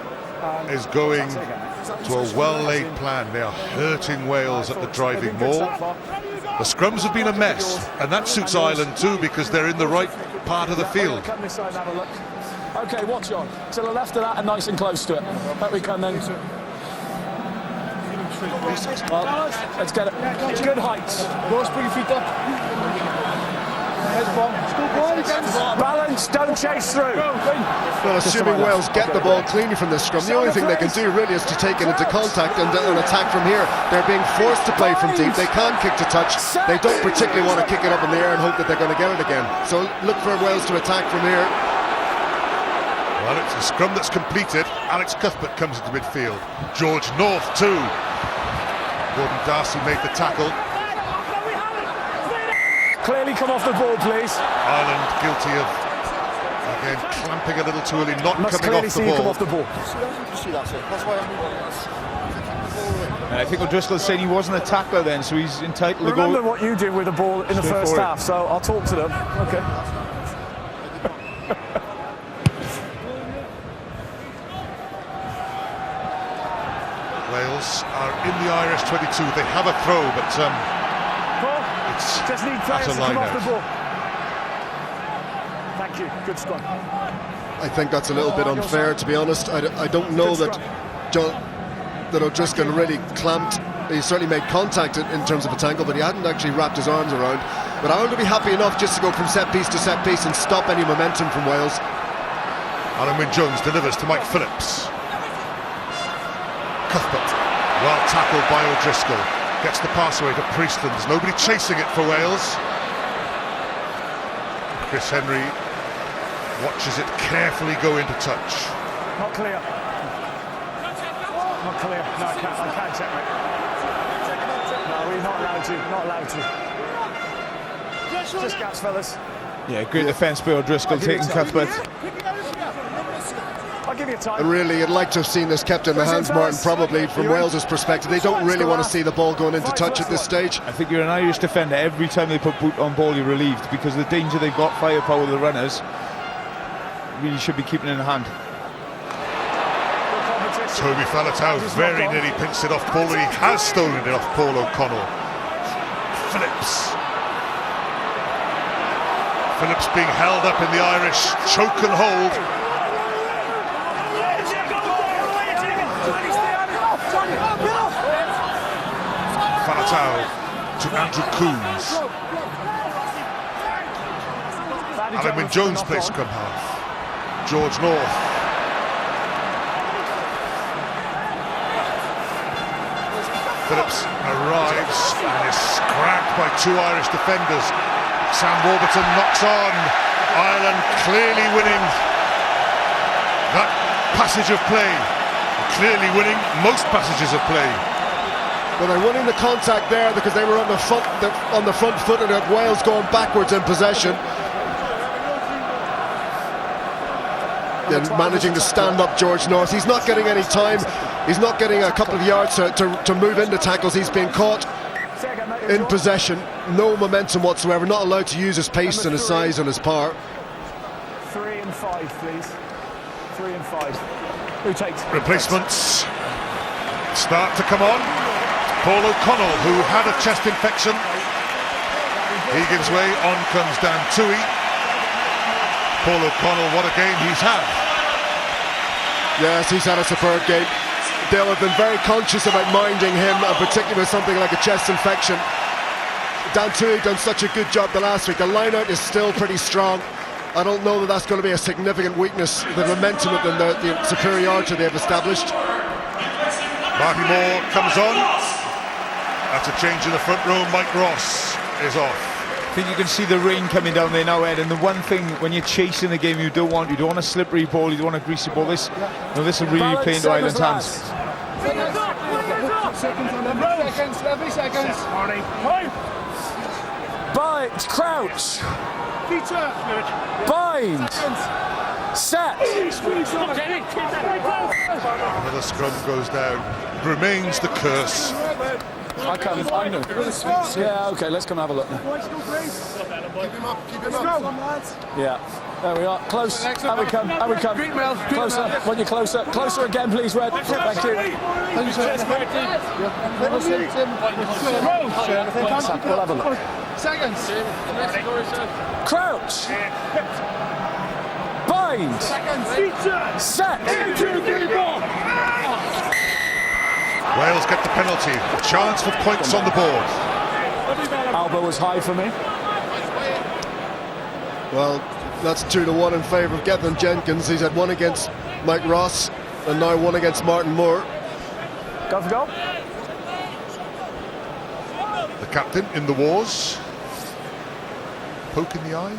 is going to a well-laid plan. They are hurting Wales at the driving maul. The scrums have been a mess, and that suits Ireland too, because they're in the right part of the field. Okay, watch on. To the left of that and nice and close to it. Back we come then. Well, let's get it. Good heights. Boys, put your feet up. Balance, don't chase through. Well, assuming Wales get the ball cleanly from this scrum, the only thing they can do really is to take it into contact and then attack from here. They're being forced to play from deep. They can't kick to touch. They don't particularly want to kick it up in the air and hope that they're going to get it again. So look for Wales to attack from here. Well, it's a scrum that's completed. Alex Cuthbert comes into midfield. George North too. Gordon Darcy made the tackle. Clearly come off the ball, please. Ireland guilty of, again, clamping a little too early, not Must coming clearly off see the you ball. come off the ball. And I think O'Driscoll's saying he wasn't a tackler then, so he's entitled to go. Remember what you did with the ball in the first half, so I'll talk to them. Okay. Wales are in the Irish 22. They have a throw, but it's just need players to come off the ball. Thank you. Good scrum. I think that's a little bit unfair, to be honest. I don't know that O'Driscoll really clamped. He certainly made contact in terms of a tackle, but he hadn't actually wrapped his arms around. But Ireland would be happy enough just to go from set piece to set piece and stop any momentum from Wales. Alan Wynne-Jones delivers to Mike Phillips. Cuthbert, well tackled by O'Driscoll. Gets the pass away to Priestland. There's nobody chasing it for Wales. Chris Henry watches it carefully go into touch. Not clear. Not clear. No, I can't check it. No, we're not allowed to. Not allowed to. Just gaps, fellas. Yeah, great defence by O'Driscoll taking Cuthbert. I'll give you time. And really, you'd like to have seen this kept in the hands, Martin, probably from Wales's perspective. They don't really want to see the ball going into touch at this stage. I think you're an Irish defender. Every time they put boot on ball, you're relieved, because the danger they've got, firepower with the runners, really should be keeping it in hand. Toby Faletau very nearly pinched it off Paul, and he has stolen it off Paul O'Connell. Phillips being held up in the Irish choke and hold. Faletau to Andrew Coombs. Alan Wynne-Jones plays scrum half. George North. Phillips arrives and is scrapped by two Irish defenders. Sam Warburton knocks on. Ireland clearly winning that passage of play. Clearly winning most passages of play. Well, they're winning the contact there because they were on the front foot, and had Wales going backwards in possession. Then managing to stand up George North. He's not getting any time. He's not getting a couple of yards to move into tackles. He's been caught in possession. No momentum whatsoever. Not allowed to use his pace and his size and his power. 3 and 5, please. 3 and 5. Who takes Replacements start to come on. Paul O'Connell, who had a chest infection. He gives way. On comes Dan Tui. Paul O'Connell, what a game he's had. Yes, he's had a superb game. They'll have been very conscious about minding him, and particularly with something like a chest infection. Dan Tui done such a good job the last week. The line-out is still pretty strong. I don't know that that's going to be a significant weakness, the momentum and the superiority they've established. Marty Moore comes on. That's a change in the front row. Mike Ross is off. I think you can see the rain coming down there now, Ed, and the one thing when you're chasing the game you don't want a slippery ball, you don't want a greasy ball. This will really play into Ireland's hands. Seconds. Bind, crouch. Bind. Set. Another scrum goes down. Remains the curse. I know. Yeah, okay, let's come and have a look now. Keep him up. Yeah, there we are. Close. How we come. Closer. Want you closer. Closer again, please, Red. Thank you. We'll have a look. Seconds. Crouch. Bind. Set. Wales get the penalty. A chance for points on the board. Elbow was high for me. Well, that's 2-1 in favour of Gethin Jenkins. He's had one against Mike Ross and now one against Martin Moore. Go for goal. The captain in the wars. Poke in the eye.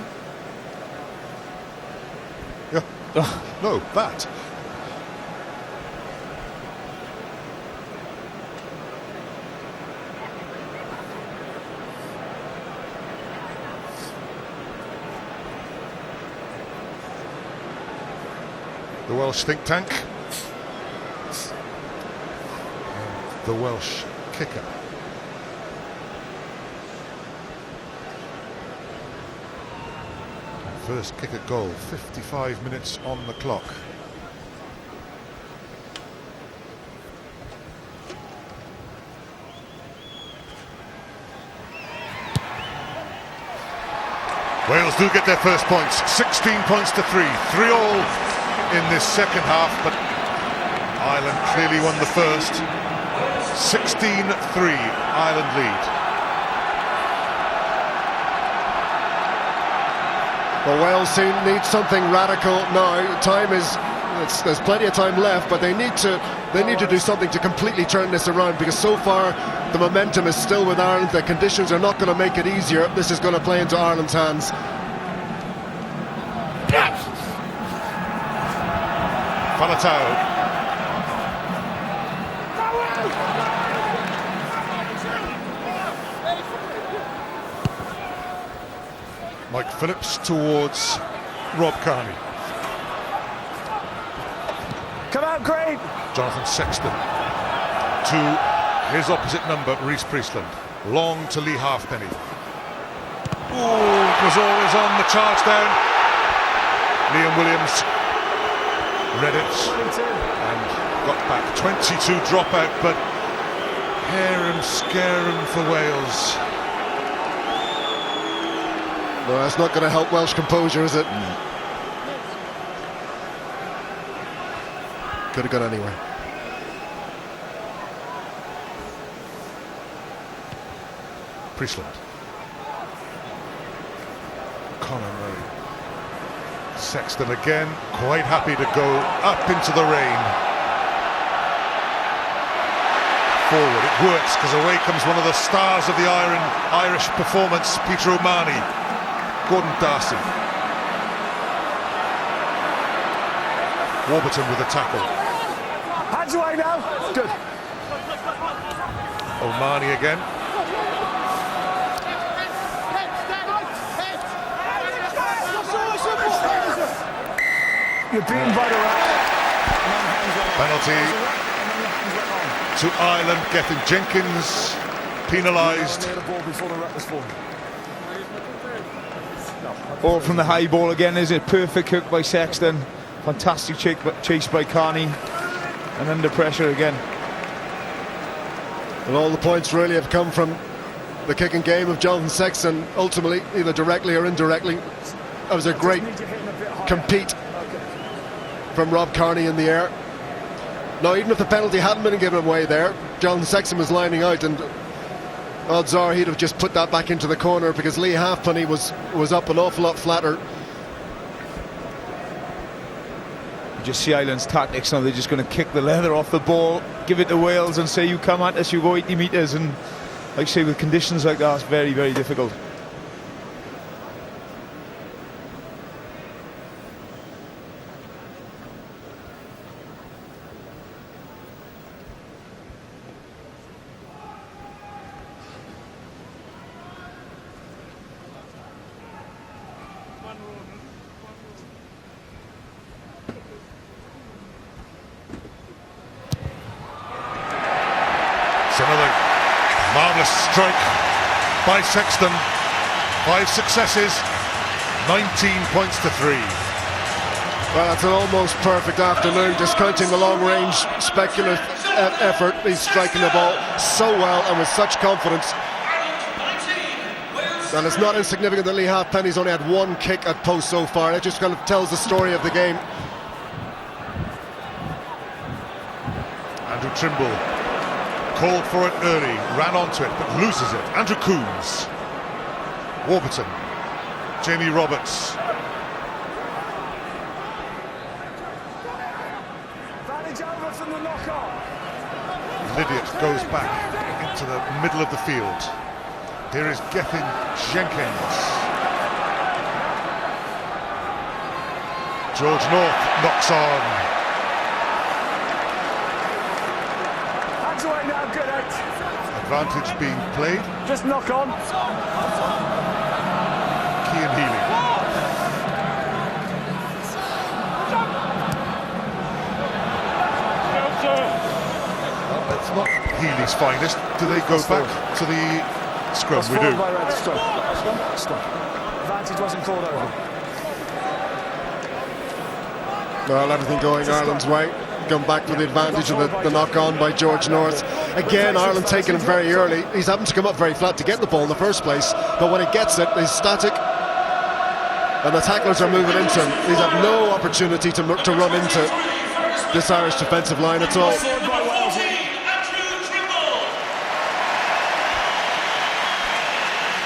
Yeah. No, that. The Welsh think tank. And the Welsh kicker. First kick at goal, 55 minutes on the clock. Wales do get their first points, 16 points to 3, 3-3 in this second half, but Ireland clearly won the first. 16-3, Ireland lead. Well, Wales need something radical now. There's plenty of time left, but they need to do something to completely turn this around, because so far the momentum is still with Ireland. The conditions are not going to make it easier. This is going to play into Ireland's hands. Falatau. Mike Phillips towards Rob Kearney. Come out, Craig. Jonathan Sexton to his opposite number, Reece Priestland. Long to Lee Halfpenny. Ooh, it was always on the charge down. Liam Williams read it and got back. 22 dropout, but hair and scare him for Wales. No, that's not going to help Welsh composure, is it? Could have gone anywhere. Priestland. Conor Murray. Sexton again, quite happy to go up into the rain. Forward, it works, because away comes one of the stars of the Irish performance, Peter O'Mahony. Gordon Darcy. Warburton with a tackle. Hands away now. Good. O'Mahony again. You're being right around. Penalty to Ireland, getting Jenkins penalised. All from the high ball again, is it? Perfect hook by Sexton. Fantastic chase by Carney. And under pressure again. And all the points really have come from the kicking game of Jonathan Sexton, ultimately, either directly or indirectly. That was a great compete from Rob Carney in the air. Now, even if the penalty hadn't been given away there, Jonathan Sexton was lining out, and odds are he'd have just put that back into the corner, because Lee Halfpenny was up an awful lot flatter. You just see Ireland's tactics now. They're just going to kick the leather off the ball, give it to Wales and say, you come at us, you go 80 metres, and like I say, with conditions like that, it's very, very difficult. It's another marvellous strike by Sexton. 5 successes, 19 points to 3. Well, that's an almost perfect afternoon, just counting the long-range speculative effort. He's striking the ball so well and with such confidence. And it's not insignificant that Lee Halfpenny's only had 1 kick at post so far. That just kind of tells the story of the game. Andrew Trimble called for it early, ran onto it, but loses it. Andrew Coombs, Warburton, Jamie Roberts. Lydiate goes back into the middle of the field. Here is Gethin Jenkins. George North knocks on. Hands away now, good out. Advantage being played. Just knock on. Cian Healy. It's not Healy's finest. Do they go back to the scrum? We do. Advantage wasn't called over. Well, everything going Ireland's way. Come back with the advantage of the knock-on by George North. Again, Ireland taking him very early. He's having to come up very flat to get the ball in the first place, but when he gets it, he's static, and the tacklers are moving into him. He's had no opportunity to run into this Irish defensive line at all.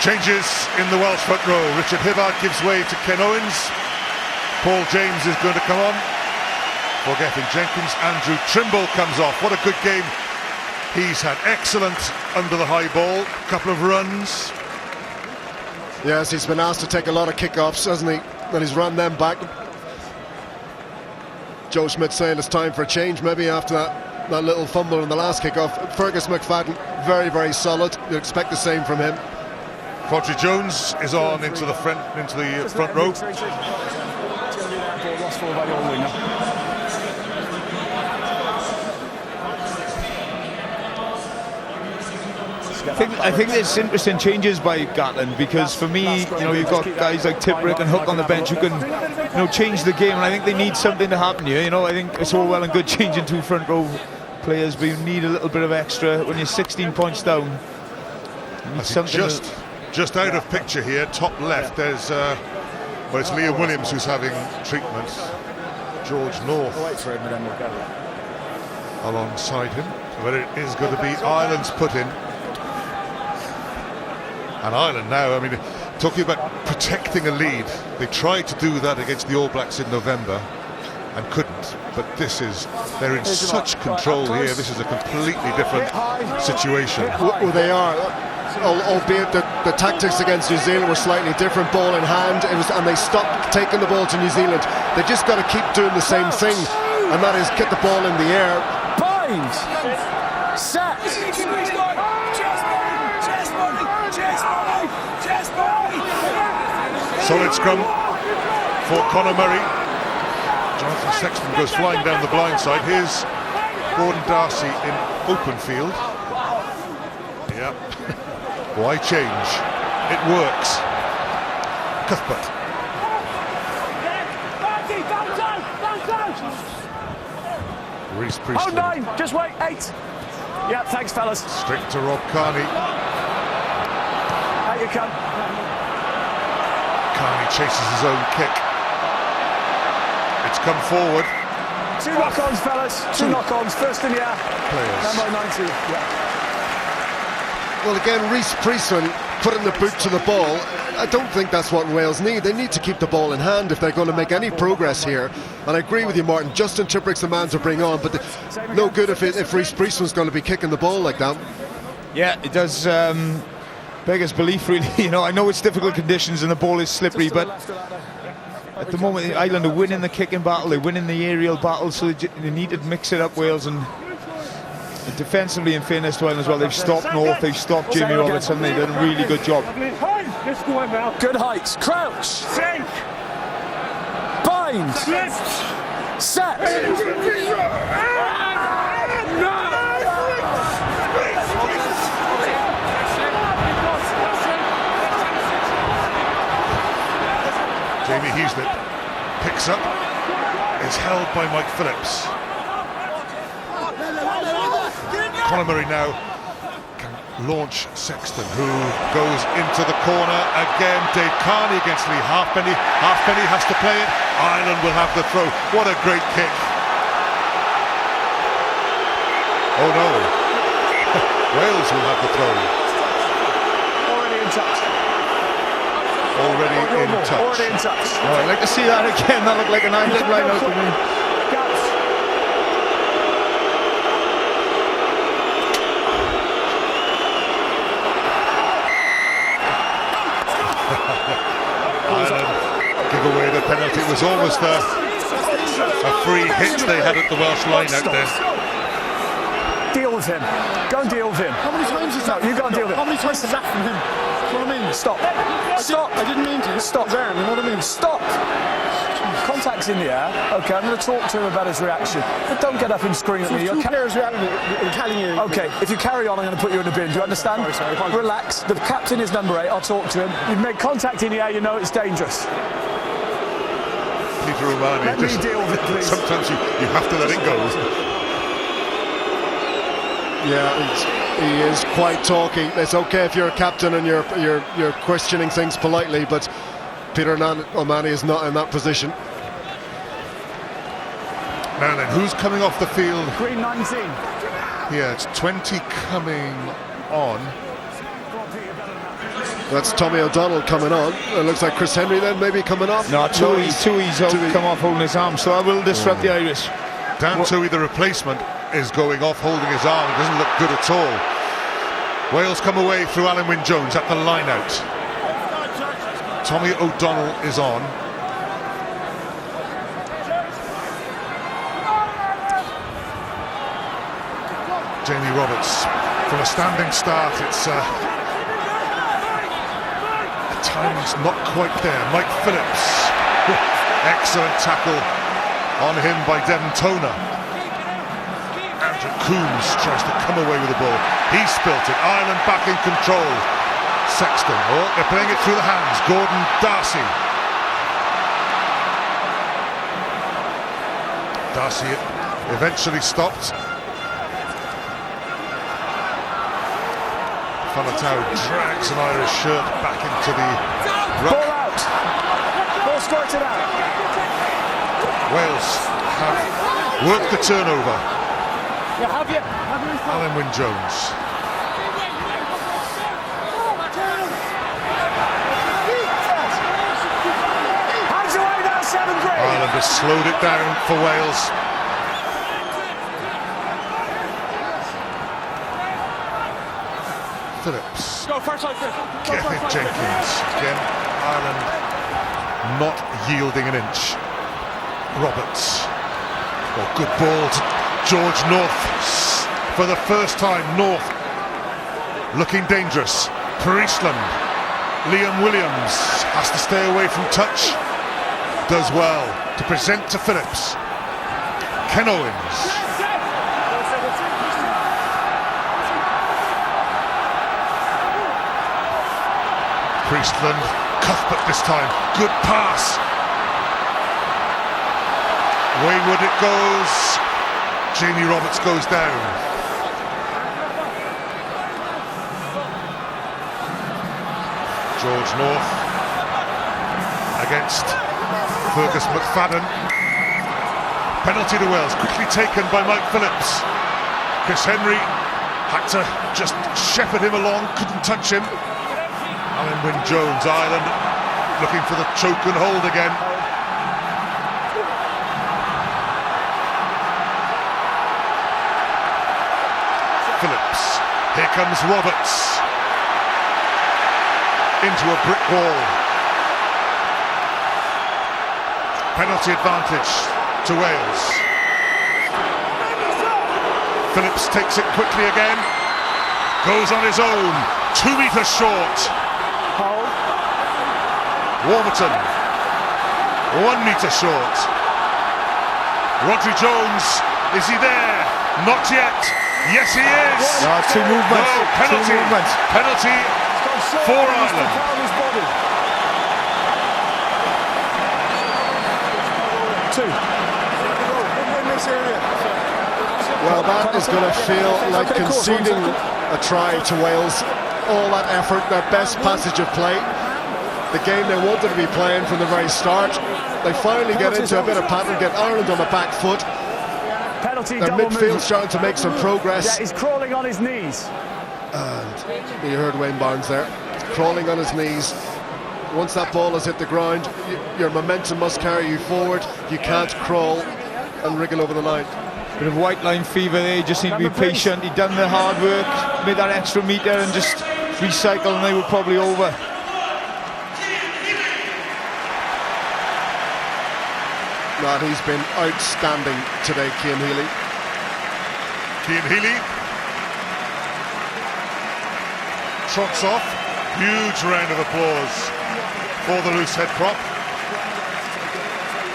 Changes in the Welsh front row. Richard Hibbard gives way to Ken Owens. Paul James is going to come on for Gethin Jenkins. Andrew Trimble comes off. What a good game. He's had excellent under the high ball. Couple of runs. Yes, he's been asked to take a lot of kickoffs, hasn't he? And he's run them back. Joe Schmidt saying it's time for a change, maybe after that little fumble in the last kickoff. Fergus McFadden, very, very solid. You'd expect the same from him. Quadri Jones is on into the front row. I think there's interesting changes by Gatland, because for me, you've got guys like Tipperick and Hook on the bench who can, change the game, and I think they need something to happen here. I think it's all well and good changing 2 front row players, but you need a little bit of extra when you're 16 points down. You need something just out of picture here, top left, there's it's Liam Williams who's having treatment. George North alongside him, but it is going to be Ireland's put in. And Ireland now, talking about protecting a lead, they tried to do that against the All Blacks in November and couldn't, but they're in such control here. This is a completely different situation. Well, they are, albeit the tactics against New Zealand were slightly different. Ball in hand, and they stopped taking the ball to New Zealand. They just got to keep doing the same thing. and that is get the ball in the air. Bind! Set! Solid scrum for Conor Murray. Jonathan Sexton goes flying down the blind side. Here's Gordon Darcy in open field. Yep. Why change? It works. Cuthbert. Reece Priestland. Oh, 9! Just wait, 8! Yeah, thanks, fellas. Straight to Rob Kearney. Out you come. Kearney chases his own kick. It's come forward. 2 knock-ons, fellas. 2 knock-ons. First in the air. Players. Number 19. Yeah. Well, again, Reece Priestland putting the boot to the ball. I don't think that's what Wales need. They need to keep the ball in hand if they're going to make any progress here. And I agree with you, Martin. Justin Tipuric's the man to bring on, but no good if Reece Priestland's going to be kicking the ball like that. Yeah, it does beg us belief, really. You know, I know it's difficult conditions and the ball is slippery, but at the moment, Ireland are winning the kicking battle, they're winning the aerial battle, so they need to mix it up, Wales, and defensively, in fairness to Ireland as well, they've stopped North, they've stopped Jamie Roberts, and they've done a really good job. Good heights. Crouch. Bind. Set. Jamie Heaslip picks up, is held by Mike Phillips. Conor Murray now can launch Sexton, who goes into the corner again. Dave Kearney against Lee Halfpenny. Halfpenny has to play it. Ireland will have the throw. What a great kick. Oh no. Wales will have the throw. Already in touch. Already in touch. Already in touch. Oh, I'd like to see that again. That looked like an Ireland line out to me. Ireland give away the penalty. It was almost a free hit they had at the Welsh line out there. Deal with him. Go and deal with him. How many times is that? No, you go and deal with him. How many times is that from him? You know what I mean? Stop. Stop. I didn't mean to. Stop. There, you know what I mean? Stop. Contact's in the air. Okay, I'm going to talk to him about his reaction. But don't get up and scream at me. Two players telling you. Okay, if you carry on, I'm going to put you in the bin. Do you understand? Sorry. Relax. The captain is number 8. I'll talk to him. You've made contact in the air. You know it's dangerous. Peter O'Mahony, Let me deal with it, please. Sometimes you have to let it go. Yeah, he is quite talky. It's okay if you're a captain and you're questioning things politely, but Peter O'Mahony is not in that position. Now then, who's coming off the field? Green 19. Yeah, it's 20 coming on. That's Tommy O'Donnell coming on. It looks like Chris Henry then maybe coming off. No, Tui's out, come off holding his arm, so that will disrupt the Irish. Dan Tui, the replacement, is going off holding his arm. It doesn't look good at all. Wales come away through Alan Wynne-Jones at the line out. Tommy O'Donnell is on. Jamie Roberts from a standing start. It's at times not quite there. Mike Phillips, excellent tackle on him by Devon Toner. Andrew Coombs tries to come away with the ball. He spilt it. Ireland back in control. Sexton, oh, they're playing it through the hands. Gordon Darcy. Darcy eventually stopped. Falatau drags an Irish shirt back into the ruck. Ball out. Ball squirted out. Wales have worked the turnover. Yeah, have you? Alan Wynne-Jones. Hands away now, 7-3. Ireland has slowed it down for Wales. Phillips. Go first like this. Kevin Jenkins. Again, Ireland not yielding an inch. Roberts. Oh, good ball to George North. For the first time, North looking dangerous. Priestland. Liam Williams has to stay away from touch. Does well to present to Phillips. Ken Owens. Priestland, Cuthbert this time. Good pass. Wayward it goes. Jamie Roberts goes down. George North against Fergus McFadden. Penalty to Wales, quickly taken by Mike Phillips. Chris Henry had to just shepherd him along, couldn't touch him. Alan Wynne-Jones, Ireland looking for the choke and hold again. Phillips, here comes Roberts. Into a brick wall. Penalty advantage to Wales. Phillips takes it quickly again. Goes on his own. 2 metres short. Warburton. 1 metre short. Rodri Jones. Is he there? Not yet. Yes, he is. No, 2 movements. No, penalty. 2 movements. Penalty for Ireland. Well, that is going to feel like conceding a try to Wales. All that effort, their best passage of play, the game they wanted to be playing from the very start. They finally get into a bit of pattern, get Ireland on the back foot. Penalty, their double midfield's move. starting to make some progress. Yeah, he's crawling on his knees. And you heard Wayne Barnes there, crawling on his knees. Once that ball has hit the ground, your momentum must carry you forward. You can't crawl and wriggle over the line. Bit of white line fever there, you just need to be patient. He'd done the hard work, made that extra metre and just recycle, and they were probably over. No, he's been outstanding today, Cian Healy. Cian Healy trots off. Huge round of applause for the loose head prop.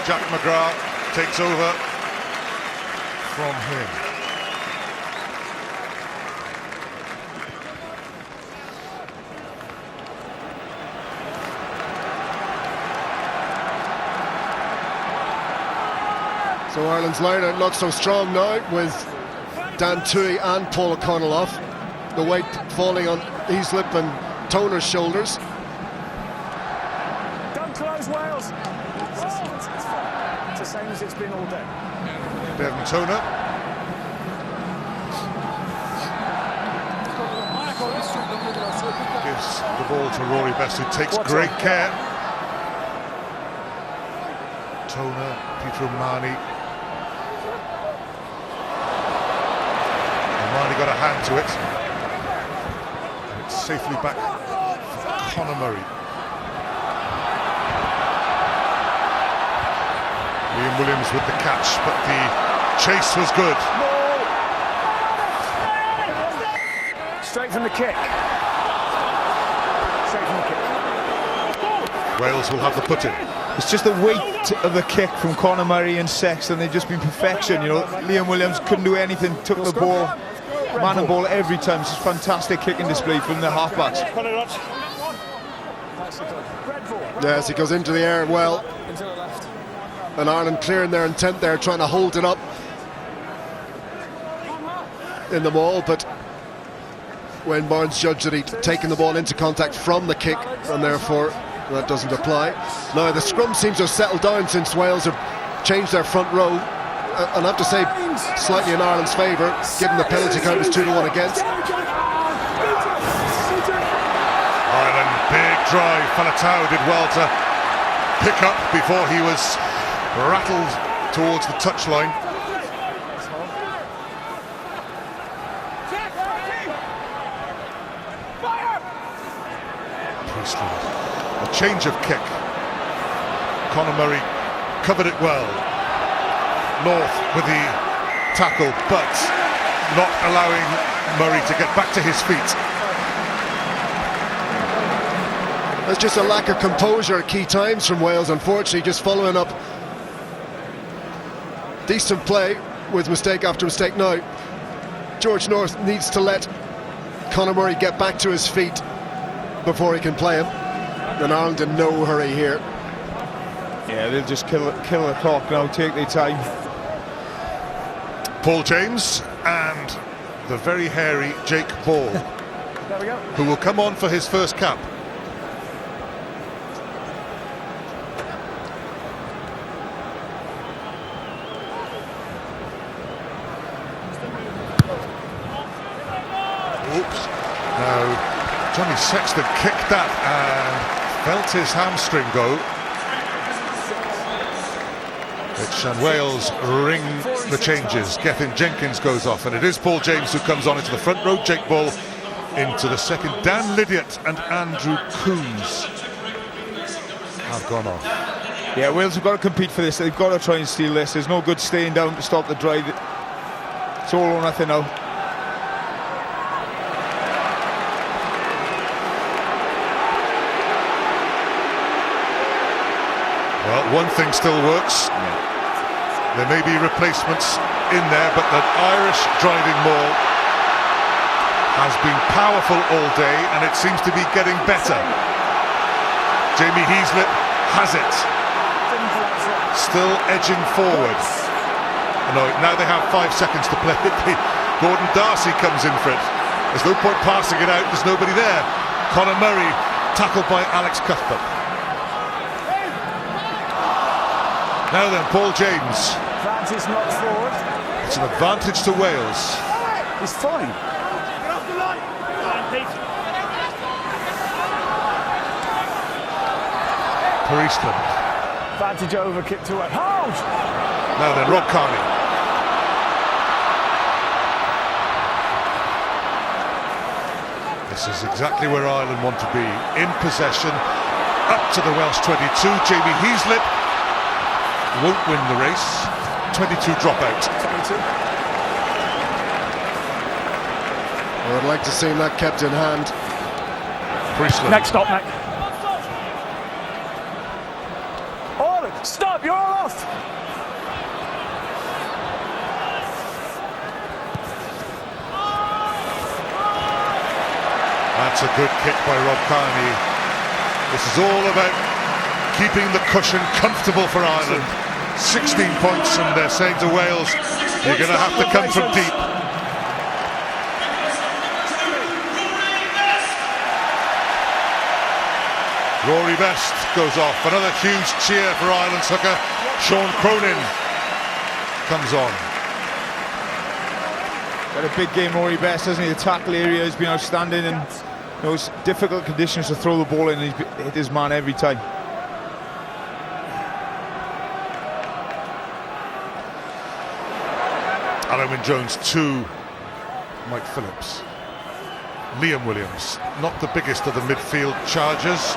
Jack McGrath takes over from him. So Ireland's line out not so strong now with Dan Toohey and Paul O'Connell off. The weight falling on Heaslip and Toner's shoulders. Don't close Wales. It's the same as it's been all day. Devon Toner. Gives the ball to Rory Best, who takes great care. Toner, Peter O'Mahony. O'Mahony got a hand to it. And it's safely back for Conor Murray. Liam Williams with the catch, but the chase was good. Straight from the kick. Straight from the kick. Wales will have the put-in. It's just the weight of the kick from Conor Murray and Sexton. They've just been perfection, you know. Liam Williams couldn't do anything, took the ball, man and ball every time. It's just fantastic kicking display from the halfbacks. Yes, he goes into the air well. And Ireland clearing their intent there, trying to hold it up in the maul, but Wayne Barnes judged that he'd taken the ball into contact from the kick, and therefore that doesn't apply. Now the scrum seems to have settled down since Wales have changed their front row, and I have to say slightly in Ireland's favour, given the penalty count is 2-1 against. Ireland, big drive. Faletau did well to pick up before he was rattled towards the touchline. Priestland, a change of kick. Conor Murray covered it well. North with the tackle, but not allowing Murray to get back to his feet. There's just a lack of composure at key times from Wales, unfortunately, just following up decent play with mistake after mistake. Now, George North needs to let Conor Murray get back to his feet before he can play him. And Ireland in no hurry here. Yeah, they'll just kill the clock now, take their time. Paul James and the very hairy Jake Ball, There we go. who will come on for his first cap. Oops. Now, Johnny Sexton kicked that and felt his hamstring go. And Wales ring the changes. Gethin Jenkins goes off, and it is Paul James who comes on into the front row. Jake Ball into the second. Dan Lydiot and Andrew Coombs have gone off. Yeah, Wales have got to compete for this. They've got to try and steal this. There's no good staying down to stop the drive. It's all or nothing now. Well, one thing still works. There may be replacements in there, but the Irish driving maul has been powerful all day, and it seems to be getting better. Jamie Heaslip has it. Still edging forward. No, now they have 5 seconds to play. Gordon Darcy comes in for it. There's no point passing it out, there's nobody there. Conor Murray tackled by Alex Cuthbert. Now then, Paul James. Advantage not forward. It's an advantage to Wales. He's fine. Per Eastland. Advantage over, kick to away. Hold! Now then, Rob Kearney. This is exactly where Ireland want to be. In possession, up to the Welsh 22. Jamie Heaslip won't win the race. 22 dropout. 22. I would like to see that kept in hand. Priestland. Next stop, Nick. Ireland, stop, you're all off. That's a good kick by Rob Kearney. This is all about keeping the cushion comfortable for Ireland. 16 points, and they're saying to Wales, you're going to have to come from deep. Rory Best goes off. Another huge cheer for Ireland's hooker. Sean Cronin comes on. Got a big game, Rory Best, hasn't he? The tackle area has been outstanding, and those difficult conditions to throw the ball in, he's hit his man every time. Alan Wynne-Jones 2, Mike Phillips. Liam Williams, not the biggest of the midfield chargers.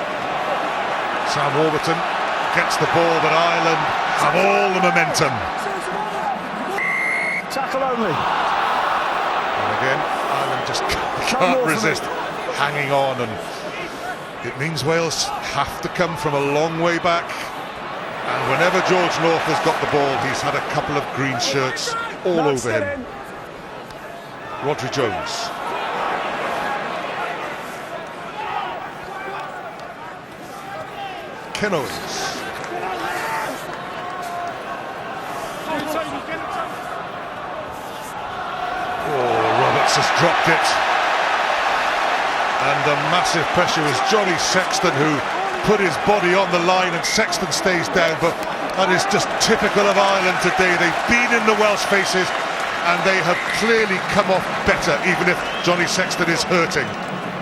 Sam Warburton gets the ball, but Ireland have all the momentum. Tackle only. And again, Ireland just can't resist hanging on, and it means Wales have to come from a long way back. And whenever George North has got the ball, he's had a couple of green shirts all over him. Rodri Jones. Ken Owens. Oh, Roberts has dropped it. And the massive pressure was Johnny Sexton, who put his body on the line, and Sexton stays down, but that is just typical of Ireland today. They've been in the Welsh faces, and they have clearly come off better, even if Johnny Sexton is hurting.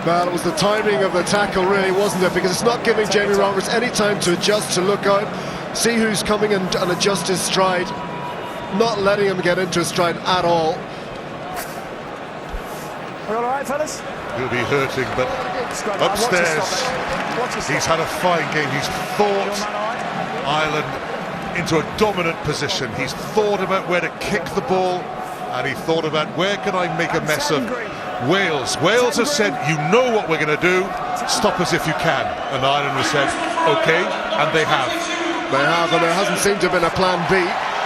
Well, it was the timing of the tackle, really, wasn't it? Because it's not giving Jamie Roberts any time to adjust, to look out, see who's coming and adjust his stride. Not letting him get into his stride at all. Are you all right, fellas? He'll be hurting, but upstairs, he's had a fine game. He's thought Ireland into a dominant position. He's thought about where to kick the ball, and he thought about where can I make a mess of Wales. Wales have said, you know what we're going to do, stop us if you can. And Ireland has said, OK, and they have. They have, and there hasn't seemed to have been a plan B,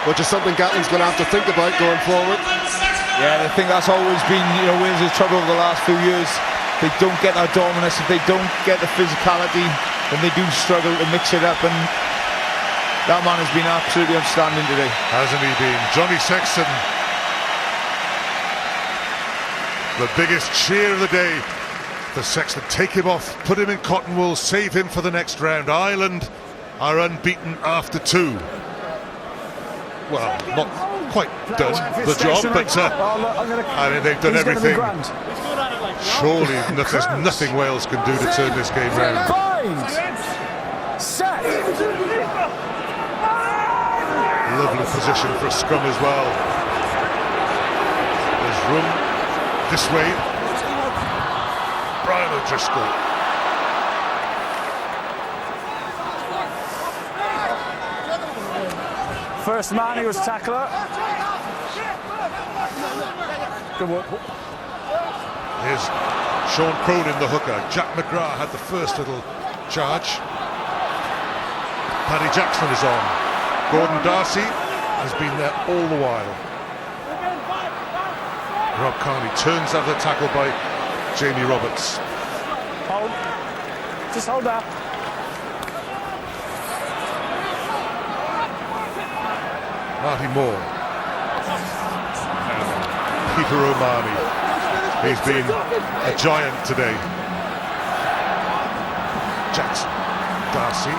which is something Gatland's going to have to think about going forward. Yeah, I think that's always been, Wales' trouble over the last few years. They don't get that dominance, if they don't get the physicality, then they do struggle to mix it up, and that man has been absolutely outstanding today. Hasn't he been? Johnny Sexton, the biggest cheer of the day for Sexton. Take him off, put him in cotton wool, save him for the next round. Ireland are unbeaten after 2. Well, not quite done the job, but I mean, they've done everything. Surely there's nothing Wales can do to turn this game round. Lovely position for a scrum as well. There's room this way. Brian O'Driscoll. First man, he was tackler. Good work. Here's Sean Cronin, the hooker. Jack McGrath had the first little charge. Paddy Jackson is on. Gordon Darcy has been there all the while. Rob Carney turns out the tackle by Jamie Roberts. Hold. Just hold that. Marty Moore. Peter O'Mahony. He's been a giant today. Jackson. Darcy.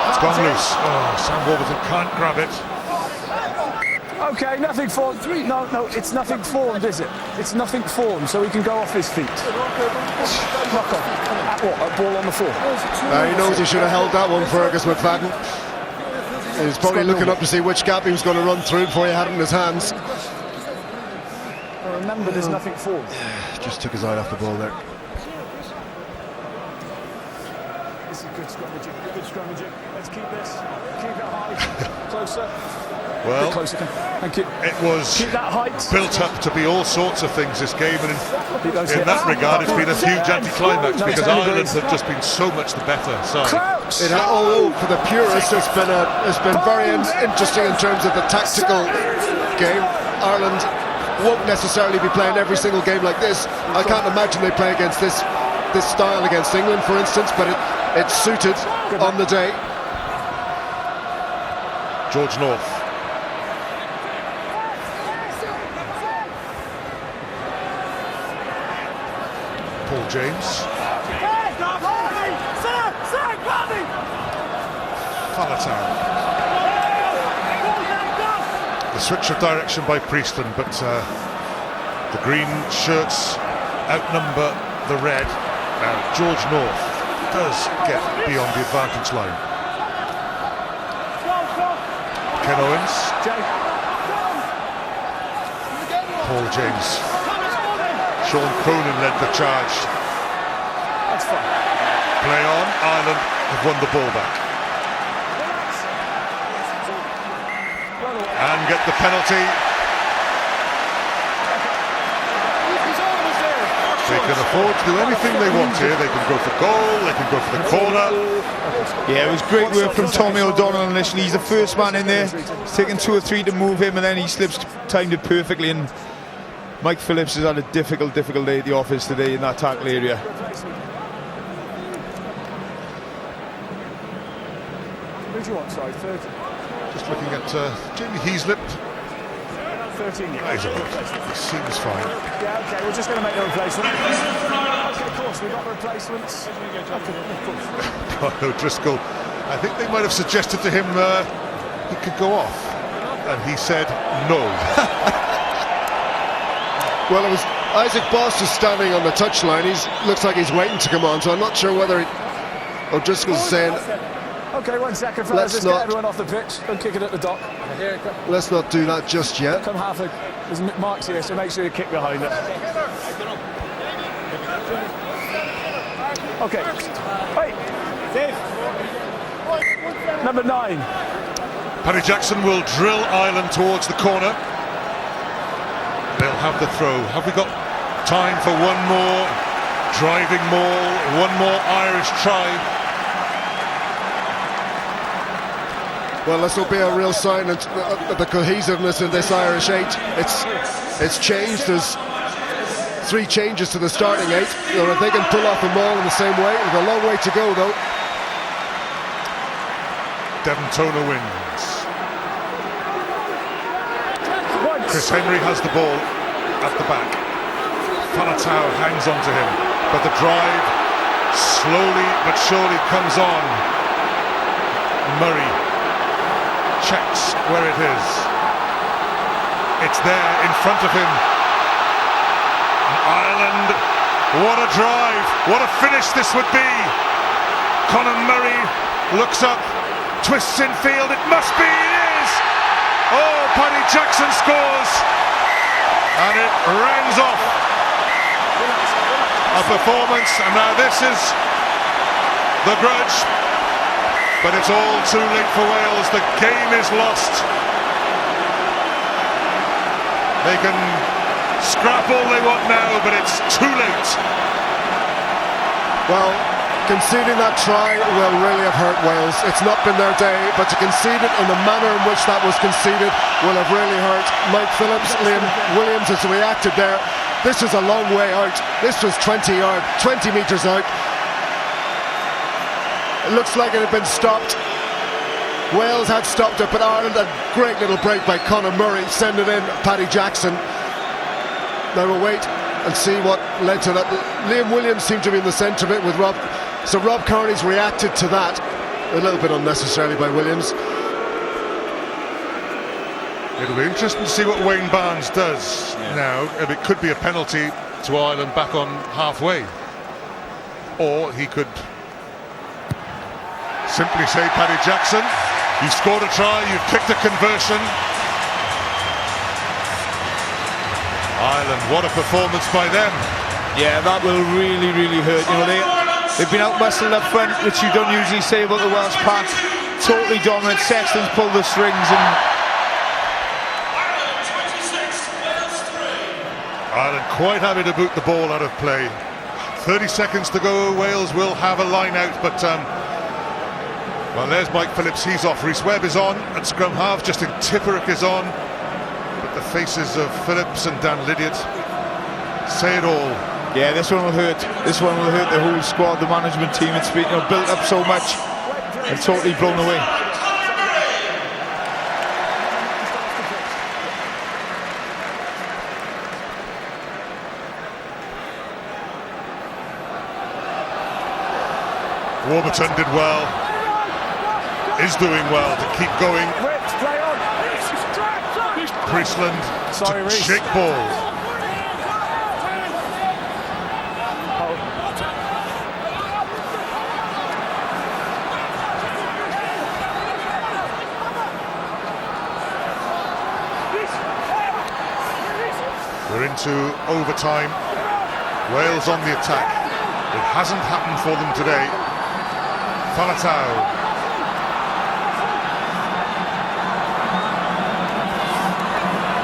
It's gone loose. Oh, Sam Warburton can't grab it. Okay, nothing formed. No, it's nothing formed, is it? It's nothing formed, so he can go off his feet. Knock off. At what? A ball on the floor? He knows he should have held that one, Fergus McFadden. He's probably looking up to see which gap he was going to run through before he had it in his hands. Well, remember, there's nothing formed. Just took his eye off the ball there. This is good scrummaging. Good scrummaging. Let's keep this. Keep it high. Closer. Well, closer. Thank you. It was keep that height. Built up to be all sorts of things this game, and in that regard, it's been a huge anticlimax because Ireland have just been so much the better side. For the purists, it's been very interesting in terms of the tactical game. Ireland won't necessarily be playing every single game like this. I can't imagine they play against this style against England, for instance, but it suited on the day. George North. Paul James. Falatau. The switch of direction by Priestley, but the green shirts outnumber the red. Now George North does get beyond the advantage line. Ken Owens. Paul James. Sean Cronin led the charge. That's fine. Play on. Ireland have won the ball back. And get the penalty. They can afford to do anything they want here. They can go for goal, they can go for the corner. Yeah, it was great work from Tommy O'Donnell initially. He's the first man in there. It's taken 2 or 3 to move him, and then he slips, timed it perfectly. And Mike Phillips has had a difficult day at the office today in that tackle area. Who do you want, sorry? 30? Just looking at Jamie Heaslip. 13. He seems fine. Yeah, okay, we're just going to make the replacement. Okay, of course, we've got the replacements. Okay, of course. Brian O'Driscoll, I think they might have suggested to him he could go off, and he said no. Well, it was Isaac Boss is standing on the touchline. Looks like he's waiting to come on, so I'm not sure whether O'Driscoll's saying, okay, 1 second, fellas. Let's get everyone off the pitch. Don't kick it at the dock. Let's not do that just yet. Come halfway. There's marks here, so make sure you kick behind it. Okay. Hey, Dave. Number 9. Paddy Jackson will drill Ireland towards the corner. They'll have the throw. Have we got time for one more driving maul, one more Irish try? Well, this will be a real sign of the cohesiveness in this Irish 8. It's changed. There's 3 changes to the starting 8. You know, if they can pull off a maul in the same way, it's a long way to go, though. Devon Toner wins. Chris Henry has the ball at the back. Falatau hangs on to him, but the drive slowly but surely comes on. Murray checks where it is. It's there in front of him. And Ireland, what a drive, what a finish this would be. Conor Murray looks up, twists in field, it must be, it is! Oh, Paddy Jackson scores, and it rounds off a performance, and now this is the grudge, but it's all too late for Wales. The game is lost. They can scrap all they want now, but it's too late. Well, conceding that try will really have hurt Wales. It's not been their day, but to concede it in the manner in which that was conceded will have really hurt. Mike Phillips, Liam Williams has reacted there. This is a long way out. This was 20 metres out. It looks like it had been stopped. Wales had stopped it, but Ireland, a great little break by Conor Murray, send it in, Paddy Jackson. Now we'll wait and see what led to that. Liam Williams seemed to be in the centre of it with Rob. So Rob Kearney's reacted to that a little bit unnecessarily by Williams. It'll be interesting to see what Wayne Barnes does now. It could be a penalty to Ireland back on halfway, or he could simply say, Paddy Jackson, you've scored a try, you've kicked a conversion. Ireland, what a performance by them. Yeah, that will really, really hurt. You know, they've been out-muscled up front, which you don't usually say about the Welsh pack. Totally dominant. Sexton's pulled the strings, and Ireland quite happy to boot the ball out of play. 30 seconds to go. Wales will have a line out, but well, there's Mike Phillips. He's off. Rhys Webb is on at scrum half. Justin Tipperick is on. But the faces of Phillips and Dan Lydiard say it all. yeah, this one will hurt. This one will hurt the whole squad, the management team. It's been, you know, built up so much and totally blown away. Warburton did well, is doing well to keep going. Priestland to shake ball. We're into overtime. Wales on the attack. It hasn't happened for them today. Falatau.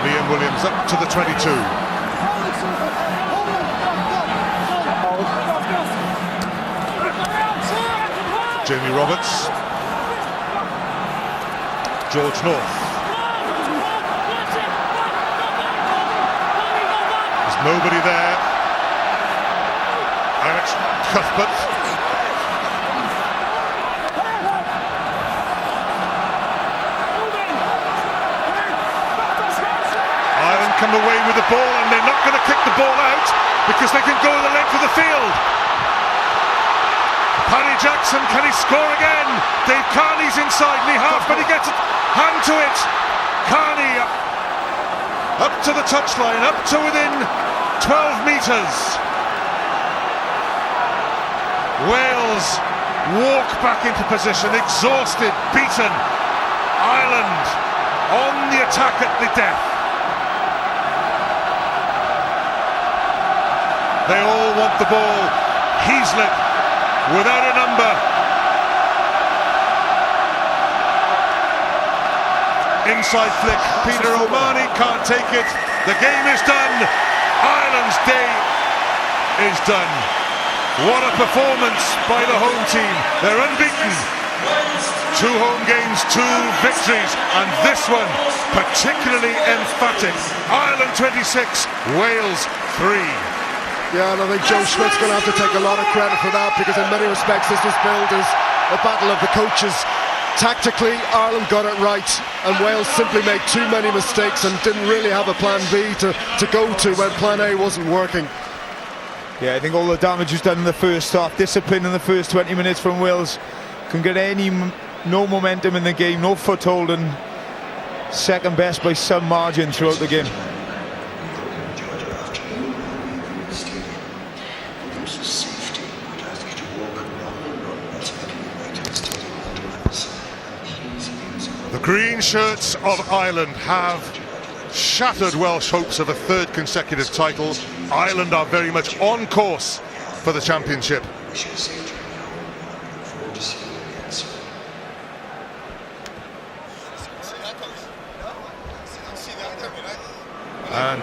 Liam Williams up to the 22. Jamie Roberts. George North. There's nobody there. Alex Cuthbert. Come away with the ball, and they're not going to kick the ball out because they can go the length of the field. Paddy Jackson, can he score again? Dave Carney's inside, Lee Half, but he gets it, hand to it. Carney up to the touchline, up to within 12 metres. Wales walk back into position, exhausted, beaten. Ireland on the attack at the death. They all want the ball. Heaslip without a number. inside flick. Peter O'Mahony can't take it. The game is done. Ireland's day is done. What a performance by the home team. They're unbeaten. 2 home games, 2 victories, and this one particularly emphatic. Ireland 26, Wales 3. Yeah, and I think Joe Schmidt's going to have to take a lot of credit for that, because in many respects this was billed as a battle of the coaches. Tactically, Ireland got it right, and Wales simply made too many mistakes and didn't really have a plan B to go to when plan A wasn't working. Yeah, I think all the damage was done in the first half. Discipline in the first 20 minutes from Wales. Couldn't get no momentum in the game, no foothold, and second best by some margin throughout the game. The green shirts of Ireland have shattered Welsh hopes of a 3rd consecutive title. Ireland are very much on course for the championship. And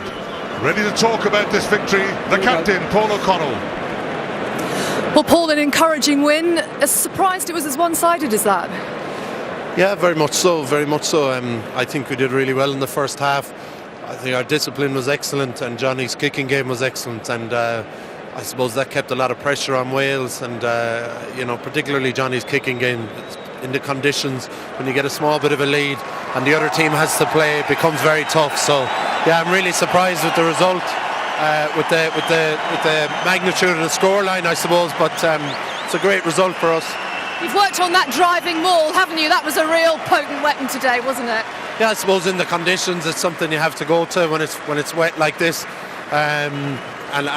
ready to talk about this victory, the captain, Paul O'Connell. Well, Paul, an encouraging win. Surprised it was as one-sided as that? Yeah, very much so, very much so. I think we did really well in the first half. I think our discipline was excellent, and Johnny's kicking game was excellent, and I suppose that kept a lot of pressure on Wales, and particularly Johnny's kicking game. In the conditions, when you get a small bit of a lead and the other team has to play, it becomes very tough. So yeah, I'm really surprised with the result, with the magnitude of the scoreline, I suppose, but it's a great result for us. You've worked on that driving maul, haven't you? That was a real potent weapon today, wasn't it? Yeah, I suppose in the conditions it's something you have to go to when it's wet like this, and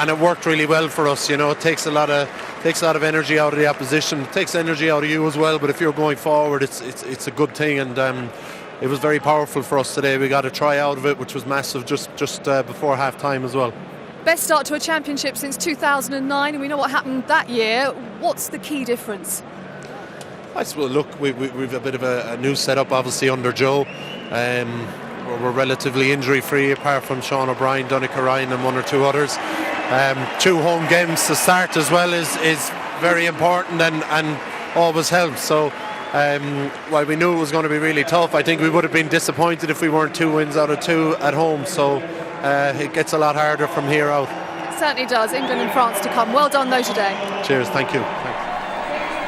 it worked really well for us. It takes a lot of energy out of the opposition. It takes energy out of you as well. But if you're going forward, it's a good thing, and it was very powerful for us today. We got a try out of it, which was massive, just before half time as well. Best start to a championship since 2009, and we know what happened that year. What's the key difference? I suppose, look, we've a bit of a new setup, obviously, under Joe. We're relatively injury-free, apart from Sean O'Brien, Donncha Ryan and 1 or 2 others. 2 home games to start as well is very important and always helps. So while we knew it was going to be really tough, I think we would have been disappointed if we weren't 2 wins out of 2 at home. So it gets a lot harder from here out. Certainly does. England and France to come. Well done though today. Cheers, thank you. Thanks.